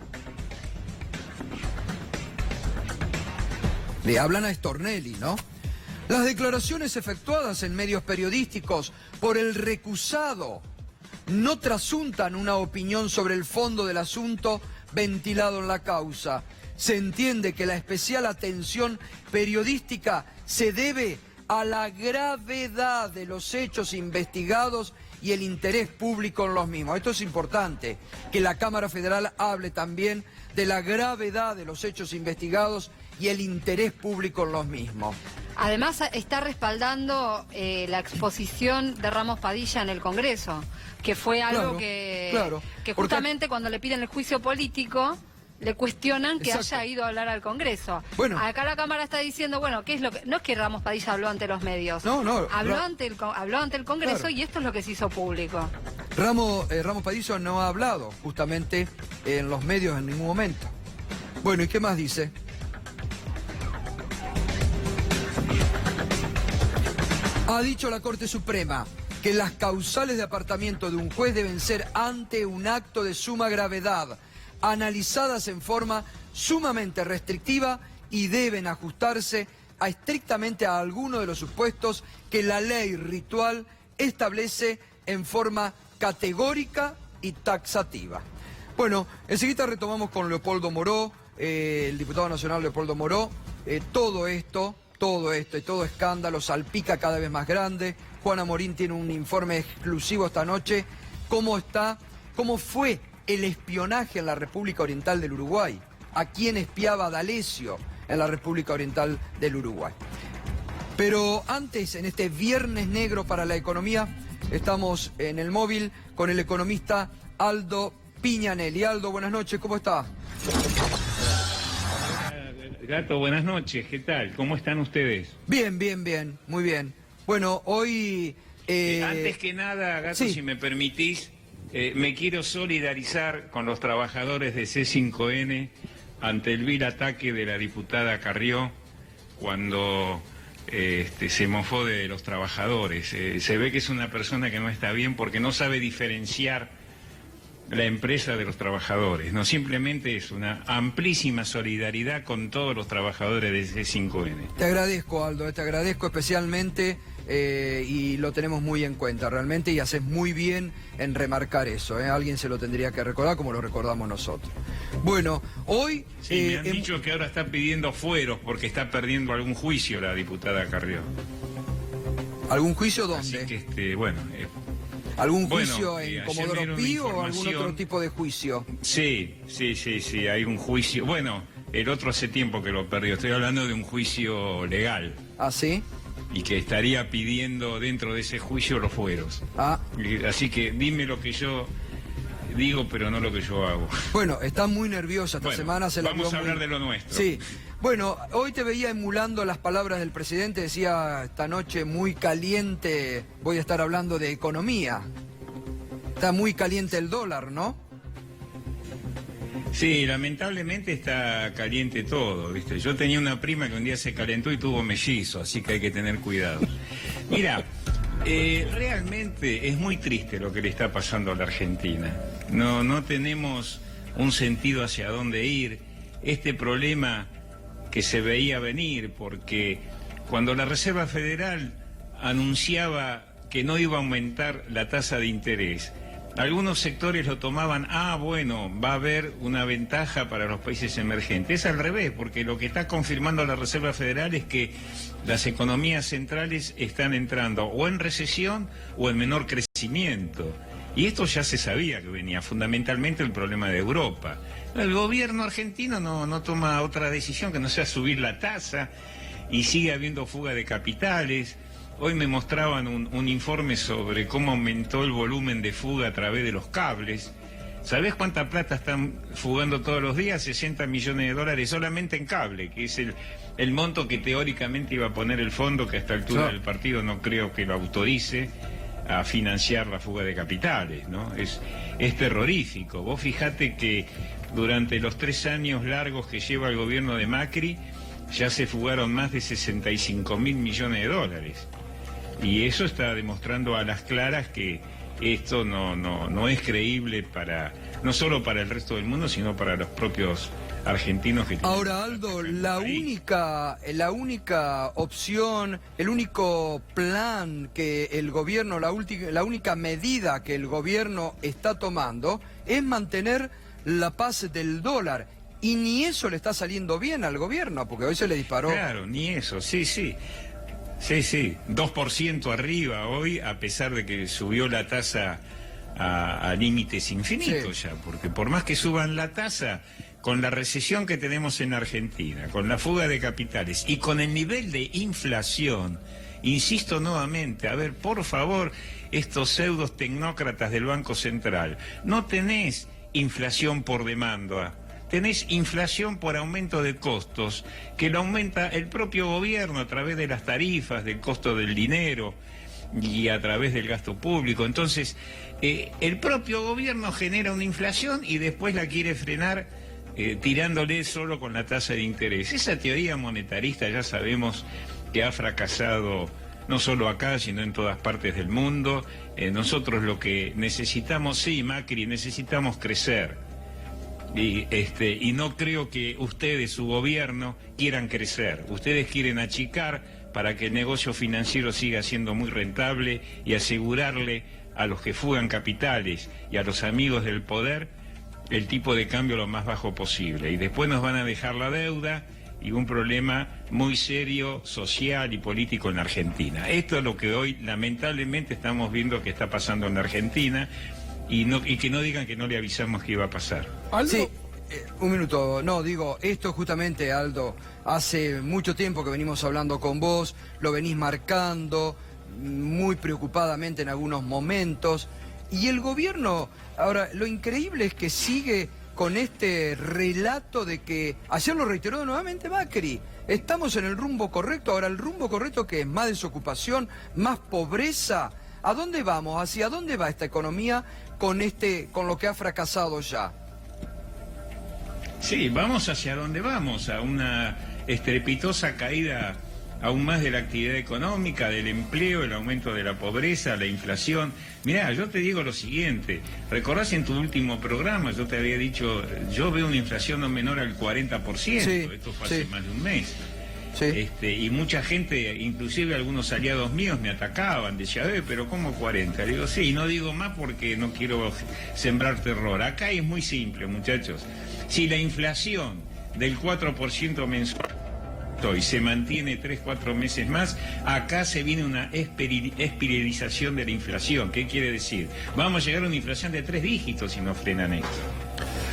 Le hablan a Stornelli, ¿no? Las declaraciones efectuadas en medios periodísticos por el recusado no trasuntan una opinión sobre el fondo del asunto ventilado en la causa. Se entiende que la especial atención periodística se debe a la gravedad de los hechos investigados y el interés público en los mismos. Esto es importante, que la Cámara Federal hable también de la gravedad de los hechos investigados y el interés público en los mismos. Además está respaldando la exposición de Ramos Padilla en el Congreso, que fue algo que justamente cuando le piden el juicio político le cuestionan que haya ido a hablar al Congreso. Bueno, acá la Cámara está diciendo, bueno, ¿qué es lo que? No es que Ramos Padilla habló ante los medios, habló ante el Congreso, y esto es lo que se hizo público. Ramos Padilla no ha hablado justamente en los medios en ningún momento. Bueno, ¿y qué más dice? Ha dicho la Corte Suprema que las causales de apartamiento de un juez deben ser ante un acto de suma gravedad, analizadas en forma sumamente restrictiva y deben ajustarse estrictamente a alguno de los supuestos que la ley ritual establece en forma categórica y taxativa. Bueno, enseguida retomamos con Leopoldo Moró, el diputado nacional Leopoldo Moró, todo esto y todo escándalo salpica cada vez más grande Juana Morín tiene un informe exclusivo esta noche. ¿Cómo fue el espionaje en la República Oriental del Uruguay? ¿A quién espiaba D'Alessio en la República Oriental del Uruguay? Pero antes, en este viernes negro para la economía, estamos en el móvil con el economista Aldo Piñanelli. Aldo, buenas noches, ¿cómo está? Gato, buenas noches, ¿qué tal? ¿Cómo están ustedes? Bien, muy bien. Bueno, hoy... Antes que nada, Gato, sí. Si me permitís, me quiero solidarizar con los trabajadores de C5N ante el vil ataque de la diputada Carrió cuando se mofó de los trabajadores. Se ve que es una persona que no está bien porque no sabe diferenciar la empresa de los trabajadores. No, simplemente es una amplísima solidaridad con todos los trabajadores de C5N. Te agradezco, Aldo, te agradezco especialmente y lo tenemos muy en cuenta realmente y haces muy bien en remarcar eso. Alguien se lo tendría que recordar como lo recordamos nosotros. Bueno, hoy... Sí, me han dicho que ahora está pidiendo fueros porque está perdiendo algún juicio la diputada Carrió. ¿Algún juicio dónde? Así que, bueno... ¿Algún juicio en Comodoro Pi o algún información. otro tipo de juicio? Sí, hay un juicio. Bueno, el otro hace tiempo que lo perdió. Estoy hablando de un juicio legal. ¿Ah, sí? Y que estaría pidiendo dentro de ese juicio los fueros. Así que dime lo que yo digo, pero no lo que yo hago. Bueno, está muy nerviosa esta semana. Vamos a hablar de lo nuestro. Sí. Bueno, hoy te veía emulando las palabras del presidente, decía esta noche muy caliente, voy a estar hablando de economía. Está muy caliente el dólar, ¿no? Sí, lamentablemente está caliente todo, ¿viste? Yo tenía una prima que un día se calentó y tuvo mellizo, así que hay que tener cuidado. Mira, realmente es muy triste lo que le está pasando a la Argentina. No tenemos un sentido hacia dónde ir. Este problema que se veía venir, porque cuando la Reserva Federal anunciaba que no iba a aumentar la tasa de interés, algunos sectores lo tomaban, bueno, va a haber una ventaja para los países emergentes. Es al revés, porque lo que está confirmando la Reserva Federal es que las economías centrales están entrando o en recesión o en menor crecimiento. Y esto ya se sabía que venía, fundamentalmente el problema de Europa. El gobierno argentino no toma otra decisión que no sea subir la tasa y sigue habiendo fuga de capitales. Hoy me mostraban un informe sobre cómo aumentó el volumen de fuga a través de los cables. ¿Sabés cuánta plata están fugando todos los días? 60 millones de dólares solamente en cable, que es el monto que teóricamente iba a poner el fondo, que a esta altura del partido no creo que lo autorice a financiar la fuga de capitales, ¿no? Es terrorífico. Vos fijate que durante los 3 años largos que lleva el gobierno de Macri ya se fugaron más de 65.000 millones de dólares. Y eso está demostrando a las claras que esto no es creíble no solo para el resto del mundo, sino para los propios argentinos que tienen. Ahora, Aldo, la única opción, el único plan que el gobierno, la única medida que el gobierno está tomando es mantener la paz del dólar. Y ni eso le está saliendo bien al gobierno, porque hoy se le disparó. Claro, ni eso, sí. Sí, 2% arriba hoy, a pesar de que subió la tasa a límites infinitos ya, porque por más que suban la tasa, con la recesión que tenemos en Argentina, con la fuga de capitales y con el nivel de inflación, insisto nuevamente, a ver, por favor, estos pseudos tecnócratas del Banco Central, no tenés inflación por demanda. Tenés inflación por aumento de costos, que lo aumenta el propio gobierno a través de las tarifas, del costo del dinero y a través del gasto público. Entonces, el propio gobierno genera una inflación y después la quiere frenar tirándole solo con la tasa de interés. Esa teoría monetarista ya sabemos que ha fracasado no solo acá, sino en todas partes del mundo. Nosotros lo que necesitamos, sí, Macri, necesitamos crecer. Y no creo que ustedes, su gobierno, quieran crecer. Ustedes quieren achicar para que el negocio financiero siga siendo muy rentable y asegurarle a los que fugan capitales y a los amigos del poder el tipo de cambio lo más bajo posible. Y después nos van a dejar la deuda y un problema muy serio, social y político en la Argentina. Esto es lo que hoy lamentablemente estamos viendo que está pasando en la Argentina, y que no digan que no le avisamos que iba a pasar. Aldo, Sí, un minuto. No, digo, esto justamente, Aldo, hace mucho tiempo que venimos hablando con vos, lo venís marcando muy preocupadamente en algunos momentos, y el gobierno, ahora, lo increíble es que sigue con este relato de que, ayer lo reiteró nuevamente Macri, estamos en el rumbo correcto. Ahora, el rumbo correcto, que es más desocupación, más pobreza. ¿A dónde vamos? ¿Hacia dónde va esta economía con lo que ha fracasado ya? Sí, vamos hacia dónde vamos, a una estrepitosa caída aún más de la actividad económica, del empleo, el aumento de la pobreza, la inflación. Mirá, yo te digo lo siguiente, recordás en tu último programa, yo te había dicho, yo veo una inflación no menor al 40%, Sí, esto fue hace sí. más de un mes. Sí. Y mucha gente, inclusive algunos aliados míos, me atacaban, decían, pero ¿cómo 40? Le digo, sí, no digo más porque no quiero sembrar terror. Acá es muy simple, muchachos. Si la inflación del 4% mensual y se mantiene 3-4 meses más, acá se viene una espiralización de la inflación. ¿Qué quiere decir? Vamos a llegar a una inflación de 3 dígitos si no frenan esto.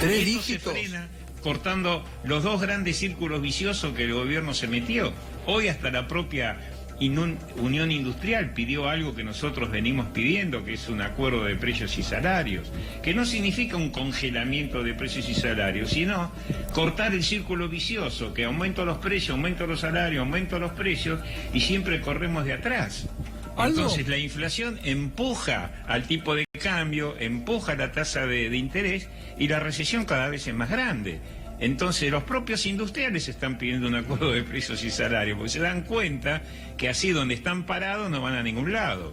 3 Esto dígitos. se frena cortando los 2 grandes círculos viciosos que el gobierno se metió. Hoy hasta la propia Unión Industrial pidió algo que nosotros venimos pidiendo, que es un acuerdo de precios y salarios, que no significa un congelamiento de precios y salarios, sino cortar el círculo vicioso, que aumento los precios, aumento los salarios, aumento los precios, y siempre corremos de atrás. Aldo. Entonces la inflación empuja al tipo de cambio, empuja la tasa de interés, y la recesión cada vez es más grande. Entonces los propios industriales están pidiendo un acuerdo de precios y salarios, porque se dan cuenta que así donde están parados no van a ningún lado.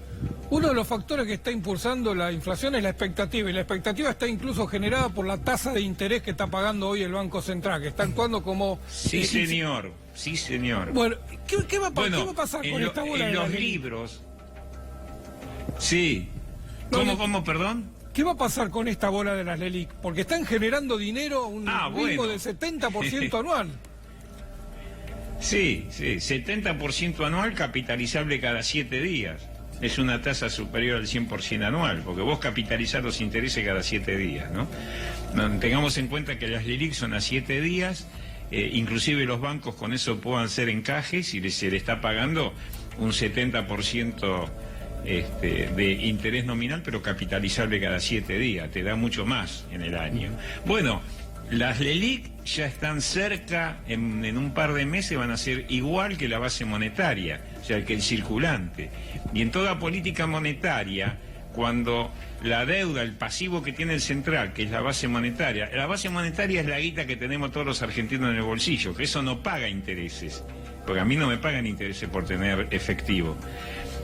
uno de los factores que está impulsando la inflación es la expectativa, y la expectativa está incluso generada por la tasa de interés que está pagando hoy el Banco Central, que está actuando como... Sí, señor, sí, señor. Bueno, ¿qué va a pasar con esta bola en de la los Lelic? libros... Sí. No, ¿Cómo, perdón? ¿Qué va a pasar con esta bola de las LELIC? Porque están generando dinero a un ritmo bueno. del 70% anual. Sí, 70% anual, capitalizable cada 7 días. Es una tasa superior al 100% anual, porque vos capitalizás los intereses cada 7 días, ¿no? Tengamos en cuenta que las LELIC son a 7 días, inclusive los bancos con eso puedan hacer encajes y se le está pagando un 70% de interés nominal, pero capitalizable cada 7 días, te da mucho más en el año. Bueno, las LELIC ya están cerca, en un par de meses van a ser igual que la base monetaria, o sea, que el circulante. Y en toda política monetaria, cuando la deuda, el pasivo que tiene el central, que es la base monetaria es la guita que tenemos todos los argentinos en el bolsillo, que eso no paga intereses, porque a mí no me pagan intereses por tener efectivo.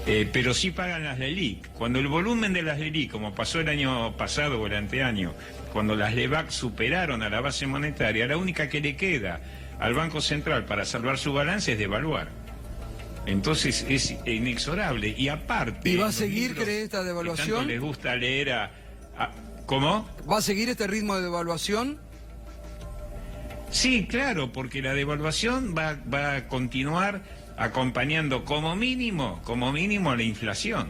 Pero sí pagan las LELIC. Cuando el volumen de las LELIC, como pasó el año pasado o el anteaño, cuando las LEVAC superaron a la base monetaria, la única que le queda al Banco Central para salvar su balance es devaluar. Entonces es inexorable. Y aparte... ¿Y va a los seguir, libros cree, esta que devaluación? tanto les gusta leer ¿Cómo? ¿Va a seguir este ritmo de devaluación? Sí, claro, porque la devaluación va a continuar acompañando como mínimo la inflación.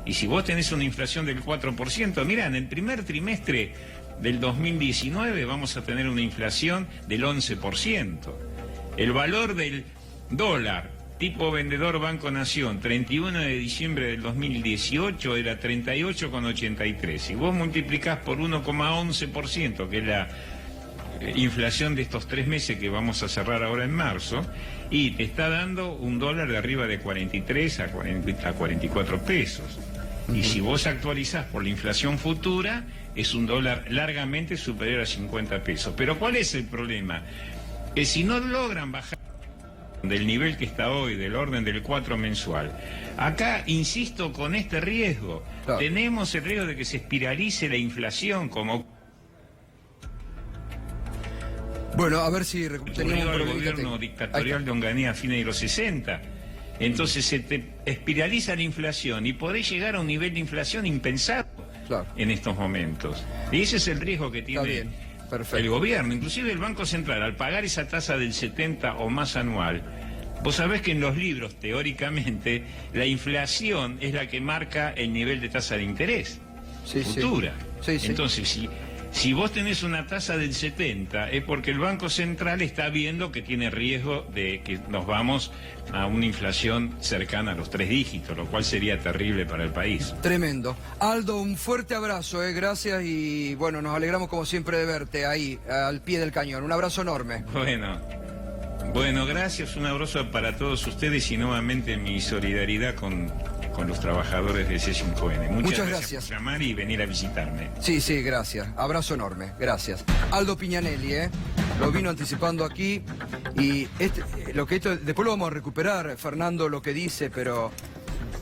Y si vos tenés una inflación del 4%, mirá, en el primer trimestre del 2019 vamos a tener una inflación del 11%. El valor del dólar tipo vendedor Banco Nación 31 de diciembre del 2018 era 38,83. Si vos multiplicás por 1,11%, que es la inflación de estos 3 meses que vamos a cerrar ahora en marzo, y te está dando un dólar de arriba de 43 a 44 pesos. Y si vos actualizás por la inflación futura, es un dólar largamente superior a 50 pesos. Pero ¿cuál es el problema? Que si no logran bajar del nivel que está hoy, del orden del 4 mensual, acá, insisto, con este riesgo, claro, tenemos el riesgo de que se espiralice la inflación como... Bueno, a ver si ocurrió teníamos un al problemita gobierno técnico. dictatorial de Onganía a fines de los 60. Entonces se te espiraliza la inflación y podés llegar a un nivel de inflación impensado Claro. en estos momentos. Y ese es el riesgo que Está tiene bien. Perfecto. El gobierno, inclusive el Banco Central, al pagar esa tasa del 70 o más anual, vos sabés que en los libros, teóricamente, la inflación es la que marca el nivel de tasa de interés futura. Sí, sí. Entonces, si vos tenés una tasa del 70, es porque el Banco Central está viendo que tiene riesgo de que nos vamos a una inflación cercana a los 3 dígitos, lo cual sería terrible para el país. Tremendo. Aldo, un fuerte abrazo, gracias y bueno, nos alegramos como siempre de verte ahí, al pie del cañón. Un abrazo enorme. Bueno, gracias, un abrazo para todos ustedes y nuevamente mi solidaridad con los trabajadores de C5N. Muchas gracias por llamar y venir a visitarme. Sí, gracias. Abrazo enorme, gracias. Aldo Piñanelli, lo vino anticipando aquí y después lo vamos a recuperar, Fernando, lo que dice, pero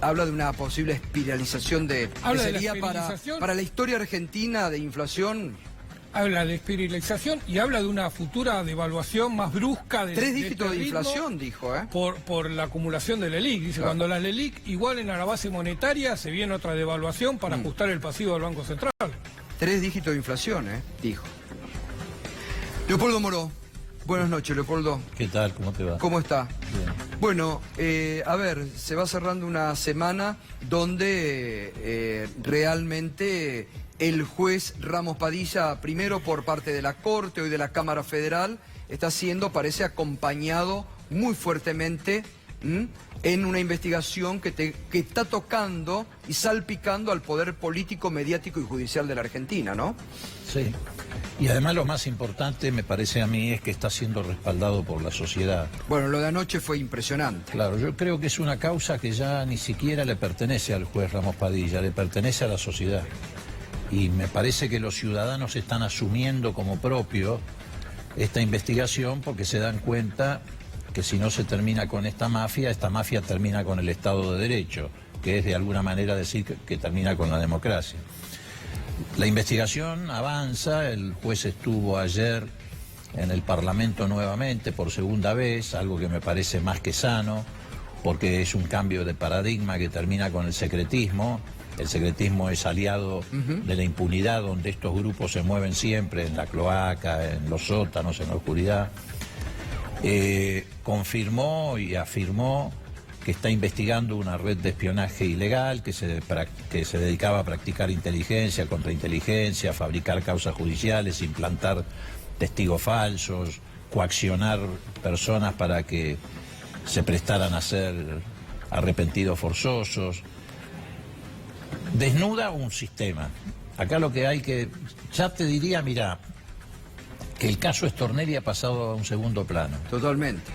habla de una posible espiralización Habla que de la sería espiralización. para la historia argentina de inflación. Habla de espiralización y habla de una futura devaluación más brusca de 3 dígitos este de ritmo inflación, dijo, por la acumulación de LELIQ. Dice, cuando las LELIQ igualen a la base monetaria, se viene otra devaluación para ajustar el pasivo del Banco Central. 3 dígitos de inflación, dijo. Leopoldo Moró. Buenas noches, Leopoldo. ¿Qué tal? ¿Cómo te va? ¿Cómo está? Bien. Bueno, a ver, se va cerrando una semana donde realmente el juez Ramos Padilla, primero por parte de la Corte, hoy de la Cámara Federal, está siendo, parece, acompañado muy fuertemente en una investigación que está tocando y salpicando al poder político, mediático y judicial de la Argentina, ¿no? Sí. Y además lo más importante, me parece a mí, es que está siendo respaldado por la sociedad. Bueno, lo de anoche fue impresionante. Claro, yo creo que es una causa que ya ni siquiera le pertenece al juez Ramos Padilla, le pertenece a la sociedad. Y me parece que los ciudadanos están asumiendo como propio esta investigación porque se dan cuenta que si no se termina con esta mafia termina con el Estado de Derecho, que es de alguna manera decir que termina con la democracia. La investigación avanza, el juez estuvo ayer en el Parlamento nuevamente por segunda vez, algo que me parece más que sano, porque es un cambio de paradigma que termina con el secretismo. El secretismo es aliado de la impunidad, donde estos grupos se mueven siempre, en la cloaca, en los sótanos, en la oscuridad. Confirmó y afirmó que está investigando una red de espionaje ilegal que se dedicaba a practicar inteligencia, contrainteligencia, fabricar causas judiciales, implantar testigos falsos, coaccionar personas para que se prestaran a ser arrepentidos forzosos. Desnuda un sistema. Acá lo que hay que... Ya te diría, mira, que el caso Stornelli ha pasado a un segundo plano. Totalmente.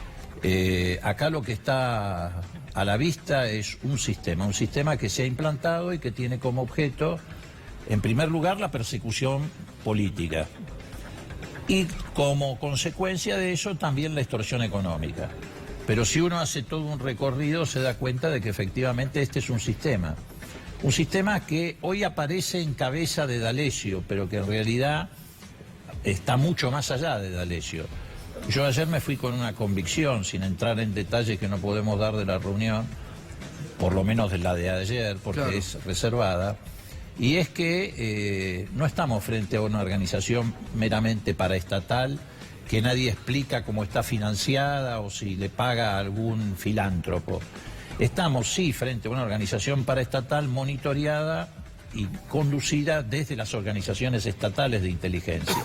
Acá lo que está a la vista es un sistema que se ha implantado y que tiene como objeto, en primer lugar, la persecución política. Y como consecuencia de eso, también la extorsión económica. Pero si uno hace todo un recorrido, se da cuenta de que efectivamente este es un sistema. Un sistema que hoy aparece en cabeza de D'Alessio, pero que en realidad está mucho más allá de D'Alessio. Yo ayer me fui con una convicción, sin entrar en detalles que no podemos dar de la reunión, por lo menos de la de ayer, porque claro, es reservada, y es que no estamos frente a una organización meramente paraestatal, que nadie explica cómo está financiada o si le paga a algún filántropo. Estamos, sí, frente a una organización paraestatal monitoreada y conducida desde las organizaciones estatales de inteligencia,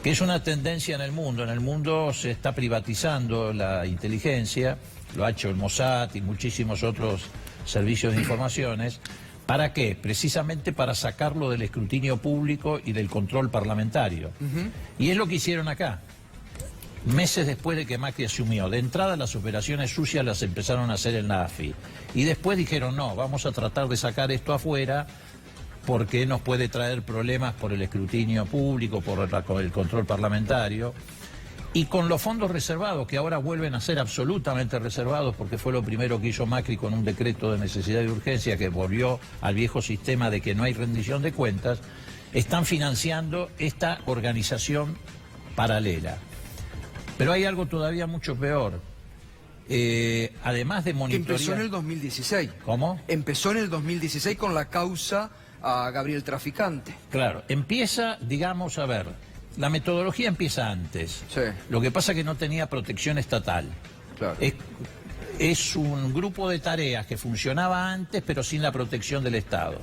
que es una tendencia en el mundo. En el mundo se está privatizando la inteligencia, lo ha hecho el Mossad y muchísimos otros servicios de informaciones. ¿Para qué? Precisamente para sacarlo del escrutinio público y del control parlamentario. Y es lo que hicieron acá. Meses después de que Macri asumió, de entrada las operaciones sucias las empezaron a hacer en la AFI. Y después dijeron, no, vamos a tratar de sacar esto afuera porque nos puede traer problemas por el escrutinio público, por el control parlamentario. Y con los fondos reservados, que ahora vuelven a ser absolutamente reservados, porque fue lo primero que hizo Macri con un decreto de necesidad y urgencia que volvió al viejo sistema de que no hay rendición de cuentas, están financiando esta organización paralela. Pero hay algo todavía mucho peor. Además de monitorear... Empezó en el 2016. ¿Cómo? Empezó en el 2016 con la causa a Gabriel Traficante. Claro, empieza, digamos, a ver, la metodología empieza antes. Sí. Lo que pasa es que no tenía protección estatal. Claro. Es un grupo de tareas que funcionaba antes, pero sin la protección del Estado.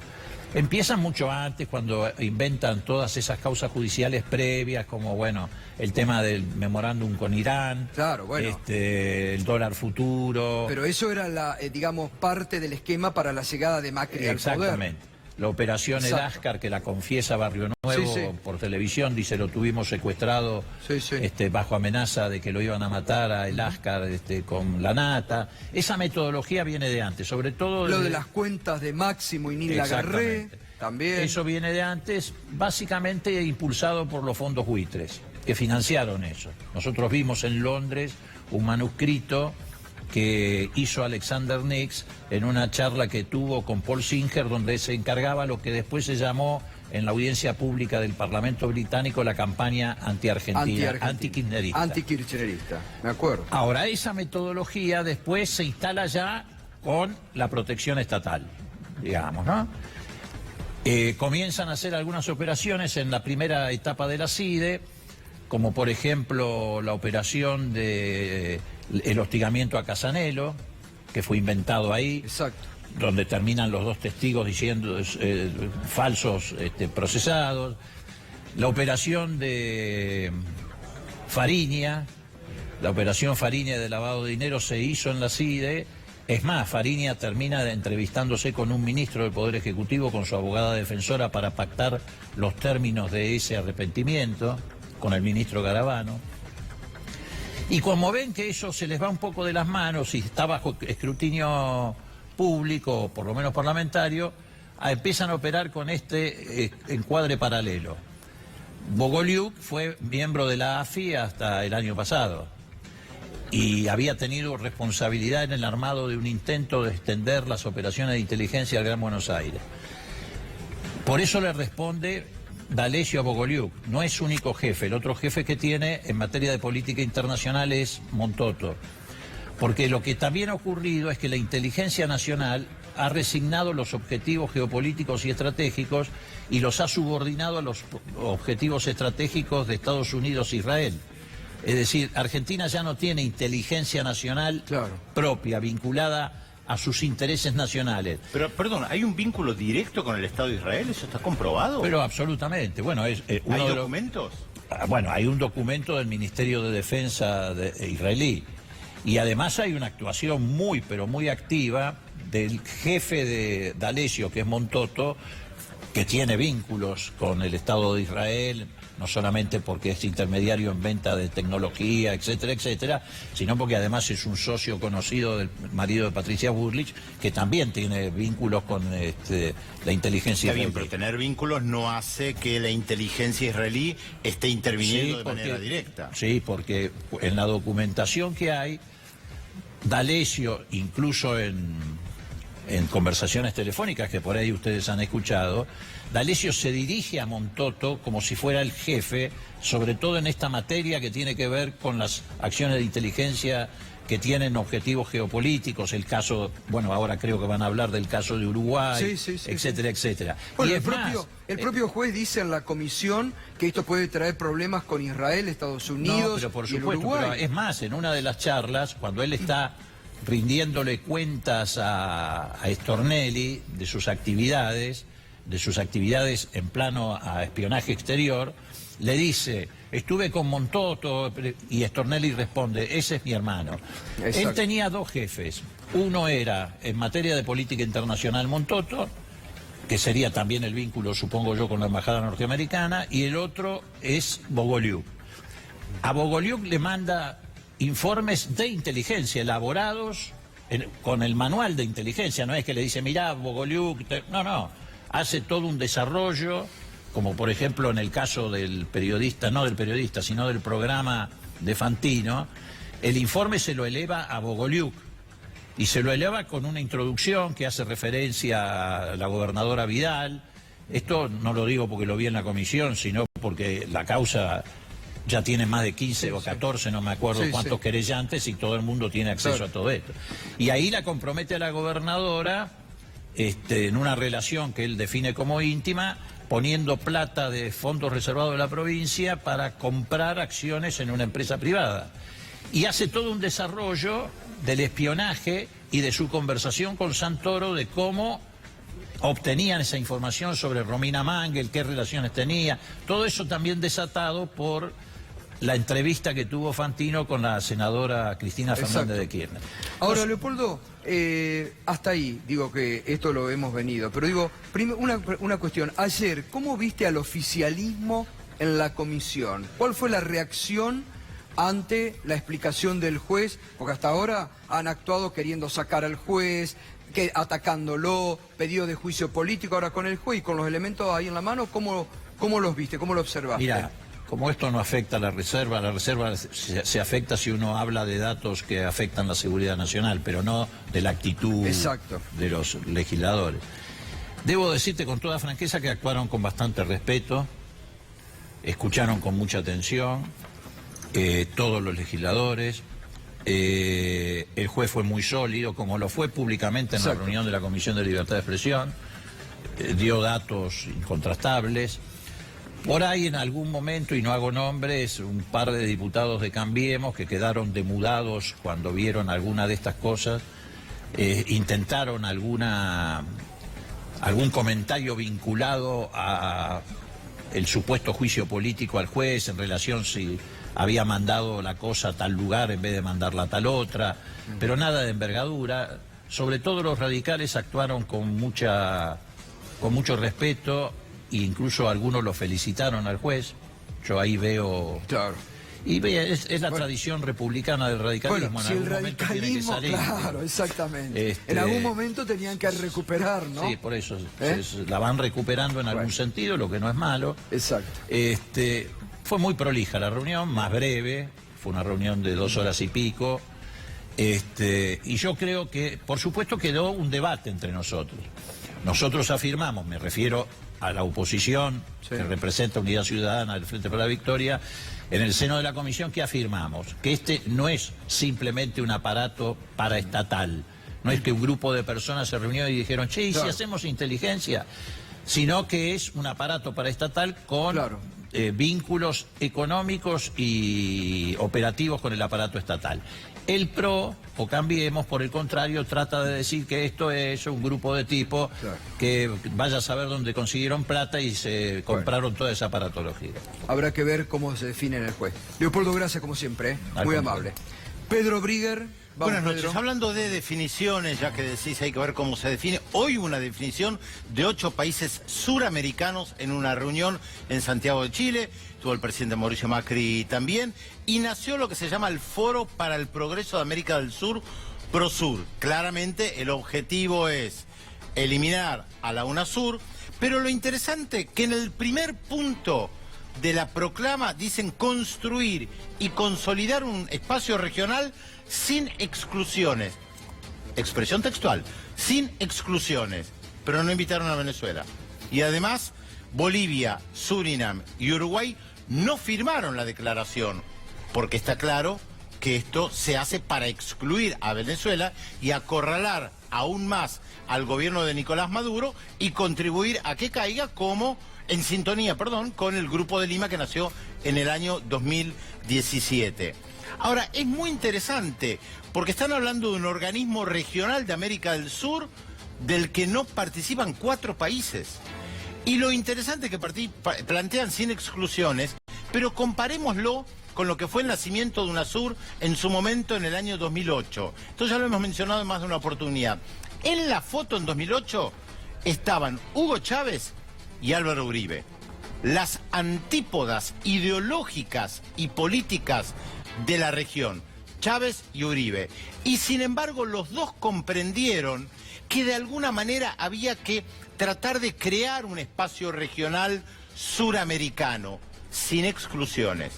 Empiezan mucho antes, cuando inventan todas esas causas judiciales previas, como, bueno, el tema del memorándum con Irán, Claro, bueno. el dólar futuro. Pero eso era, digamos, parte del esquema para la llegada de Macri al poder. Exactamente. La operación El Exacto. Ascar, que la confiesa Barrio Nuevo Sí, sí. por televisión, dice, lo tuvimos secuestrado Sí, sí. bajo amenaza de que lo iban a matar a El Ascar con la nata. Esa metodología viene de antes, sobre todo... Lo de las cuentas de Máximo y Nilda Garré, Exactamente. también. Eso viene de antes, básicamente impulsado por los fondos buitres, que financiaron eso. Nosotros vimos en Londres un manuscrito que hizo Alexander Nix en una charla que tuvo con Paul Singer, donde se encargaba lo que después se llamó en la audiencia pública del Parlamento británico la campaña anti-argentina, anti-kirchnerista. Anti-kirchnerista, me acuerdo. Ahora, esa metodología después se instala ya con la protección estatal, digamos, ¿no? Comienzan a hacer algunas operaciones en la primera etapa de la CIDE, como por ejemplo la operación de el hostigamiento a Casanelo, que fue inventado ahí, Exacto. donde terminan los dos testigos diciendo falsos procesados. La operación de Fariña, la operación Fariña de lavado de dinero se hizo en la CIDE. Es más, Fariña termina entrevistándose con un ministro del Poder Ejecutivo, con su abogada defensora, para pactar los términos de ese arrepentimiento con el ministro Garabano. Y como ven que eso se les va un poco de las manos y está bajo escrutinio público, o por lo menos parlamentario, empiezan a operar con este encuadre paralelo. Bogolyuk fue miembro de la AFI hasta el año pasado y había tenido responsabilidad en el armado de un intento de extender las operaciones de inteligencia al Gran Buenos Aires. Por eso le responde D'Alessio a Bogolyuk. No es su único jefe, el otro jefe que tiene en materia de política internacional es Montoto. Porque lo que también ha ocurrido es que la inteligencia nacional ha resignado los objetivos geopolíticos y estratégicos y los ha subordinado a los objetivos estratégicos de Estados Unidos e Israel. Es decir, Argentina ya no tiene inteligencia nacional propia, vinculada a sus intereses nacionales. Pero, perdón, ¿hay un vínculo directo con el Estado de Israel? ¿Eso está comprobado? Pero absolutamente. Bueno, es uno ¿Hay documentos? Bueno, hay un documento del Ministerio de Defensa israelí. Y además hay una actuación muy, pero muy activa del jefe de D'Alessio, que es Montoto, que tiene vínculos con el Estado de Israel, no solamente porque es intermediario en venta de tecnología, etcétera, etcétera, sino porque además es un socio conocido del marido de Patricia Bullrich, que también tiene vínculos con la inteligencia Está bien, israelí. pero tener vínculos no hace que la inteligencia israelí esté interviniendo de manera directa. Sí, porque en la documentación que hay, D'Alessio, incluso en conversaciones telefónicas que por ahí ustedes han escuchado, D'Alessio se dirige a Montoto como si fuera el jefe, sobre todo en esta materia que tiene que ver con las acciones de inteligencia que tienen objetivos geopolíticos, el caso, bueno, ahora creo que van a hablar del caso de Uruguay, etcétera, etcétera. Bueno, Y el propio juez dice en la comisión que esto puede traer problemas con Israel, Estados Unidos no, pero por y el supuesto, Uruguay. pero es más, en una de las charlas, cuando él está rindiéndole cuentas a Stornelli de sus actividades en plano a espionaje exterior, le dice, estuve con Montoto, y Stornelli responde, ese es mi hermano. Exacto. Él tenía dos jefes, uno era en materia de política internacional Montoto, que sería también el vínculo, supongo yo, con la embajada norteamericana, y el otro es Bogolyuk. A Bogolyuk le manda informes de inteligencia elaborados con el manual de inteligencia, no es que le dice, mirá, Bogolyuk, no, hace todo un desarrollo, como por ejemplo en el caso del periodista, no del periodista, sino del programa de Fantino, el informe se lo eleva a Bogolyuk, y se lo eleva con una introducción que hace referencia a la gobernadora Vidal. Esto no lo digo porque lo vi en la comisión, sino porque la causa ya tiene más de 15 o 14, no me acuerdo cuántos querellantes, y todo el mundo tiene acceso a todo esto. Y ahí la compromete a la gobernadora en una relación que él define como íntima, poniendo plata de fondos reservados de la provincia para comprar acciones en una empresa privada. Y hace todo un desarrollo del espionaje y de su conversación con Santoro de cómo obtenían esa información sobre Romina Mangel, qué relaciones tenía, todo eso también desatado por la entrevista que tuvo Fantino con la senadora Cristina Fernández de Kirchner. Ahora, Leopoldo, hasta ahí, digo que esto lo hemos venido, pero digo, una cuestión. Ayer, ¿cómo viste al oficialismo en la comisión? ¿Cuál fue la reacción ante la explicación del juez? Porque hasta ahora han actuado queriendo sacar al juez, atacándolo, pedido de juicio político. Ahora con el juez y con los elementos ahí en la mano, ¿cómo los viste? ¿Cómo lo observaste? Mira, como esto no afecta a la reserva se afecta si uno habla de datos que afectan la seguridad nacional, pero no de la actitud de los legisladores. Debo decirte con toda franqueza que actuaron con bastante respeto, escucharon con mucha atención todos los legisladores. El juez fue muy sólido, como lo fue públicamente en la reunión de la Comisión de Libertad de Expresión, dio datos incontrastables. Por ahí en algún momento, y no hago nombres, un par de diputados de Cambiemos que quedaron demudados cuando vieron alguna de estas cosas, intentaron algún comentario vinculado a el supuesto juicio político al juez en relación si había mandado la cosa a tal lugar en vez de mandarla a tal otra, pero nada de envergadura. Sobre todo los radicales actuaron con mucho respeto, e incluso algunos lo felicitaron al juez. Yo ahí veo... Claro. Y es la tradición republicana del radicalismo. Bueno, en si el algún momento tiene que radicalismo, salir. claro, exactamente. En algún momento tenían que recuperar, ¿no? Sí, por eso. La van recuperando en algún sentido, lo que no es malo. Exacto. Fue muy prolija la reunión, más breve. Fue una reunión de 2 horas y pico. Y yo creo que, por supuesto, quedó un debate entre nosotros. Nosotros afirmamos, me refiero a la oposición, que representa Unidad Ciudadana del Frente para la Victoria, en el seno de la comisión, que afirmamos que este no es simplemente un aparato paraestatal, no es que un grupo de personas se reunió y dijeron, che, ¿y si hacemos inteligencia? Sino que es un aparato paraestatal con vínculos económicos y operativos con el aparato estatal. El PRO, o Cambiemos, por el contrario, trata de decir que esto es un grupo de tipos que vaya a saber dónde consiguieron plata y se compraron toda esa aparatología. Habrá que ver cómo se define en el juez. Leopoldo, gracias como siempre, muy amable. Pedro Brigger. Buenas noches. Pedro. Hablando de definiciones, ya que decís hay que ver cómo se define, hoy una definición de 8 países suramericanos en una reunión en Santiago de Chile, estuvo el presidente Mauricio Macri también, y nació lo que se llama el Foro para el Progreso de América del Sur, PROSUR. Claramente el objetivo es eliminar a la UNASUR, pero lo interesante que en el primer punto de la proclama dicen construir y consolidar un espacio regional sin exclusiones. Expresión textual, sin exclusiones. Pero no invitaron a Venezuela. Y además, Bolivia, Surinam y Uruguay no firmaron la declaración, porque está claro que esto se hace para excluir a Venezuela y acorralar aún más al gobierno de Nicolás Maduro y contribuir a que caiga en sintonía, con el Grupo de Lima que nació en el año 2017. Ahora, es muy interesante porque están hablando de un organismo regional de América del Sur del que no participan 4 países. Y lo interesante es que plantean sin exclusiones, pero comparémoslo con lo que fue el nacimiento de UNASUR en su momento en el año 2008. Esto ya lo hemos mencionado en más de una oportunidad. En la foto en 2008 estaban Hugo Chávez y Álvaro Uribe. Las antípodas ideológicas y políticas de la región, Chávez y Uribe. Y sin embargo los dos comprendieron que de alguna manera había que tratar de crear un espacio regional suramericano, sin exclusiones.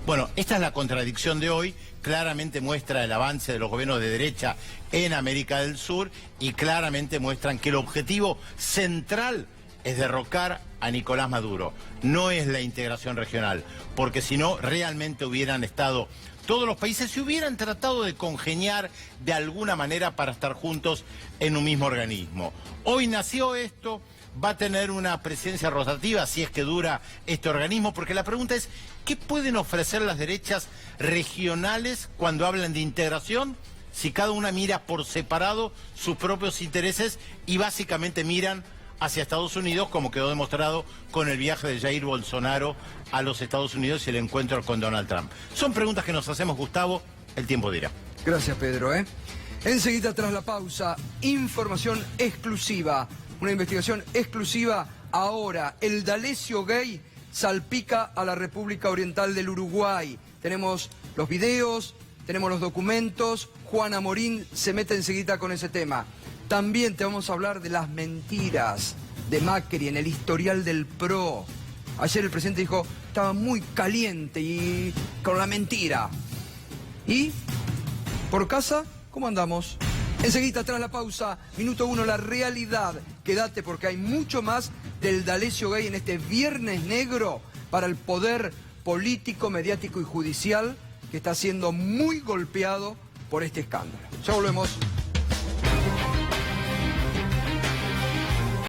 Bueno, esta es la contradicción de hoy, claramente muestra el avance de los gobiernos de derecha en América del Sur y claramente muestran que el objetivo central es derrocar a Nicolás Maduro, no es la integración regional, porque si no, realmente hubieran estado todos los países y hubieran tratado de congeniar de alguna manera para estar juntos en un mismo organismo. Hoy nació esto, va a tener una presidencia rotativa si es que dura este organismo, porque la pregunta es, ¿qué pueden ofrecer las derechas regionales cuando hablan de integración? Si cada una mira por separado sus propios intereses y básicamente miran hacia Estados Unidos, como quedó demostrado con el viaje de Jair Bolsonaro a los Estados Unidos y el encuentro con Donald Trump. Son preguntas que nos hacemos, Gustavo, el tiempo dirá. Gracias, Pedro. Enseguida, tras la pausa, información exclusiva, una investigación exclusiva. Ahora, el D'Alessio gay salpica a la República Oriental del Uruguay. Tenemos los videos, tenemos los documentos. Juana Morín se mete enseguida con ese tema. También te vamos a hablar de las mentiras de Macri en el historial del PRO. Ayer el presidente dijo, estaba muy caliente y con la mentira. ¿Y por casa cómo andamos? Enseguida, tras la pausa, minuto 1, la realidad. Quédate porque hay mucho más del D'Alessio gay en este viernes negro para el poder político, mediático y judicial que está siendo muy golpeado por este escándalo. Ya volvemos.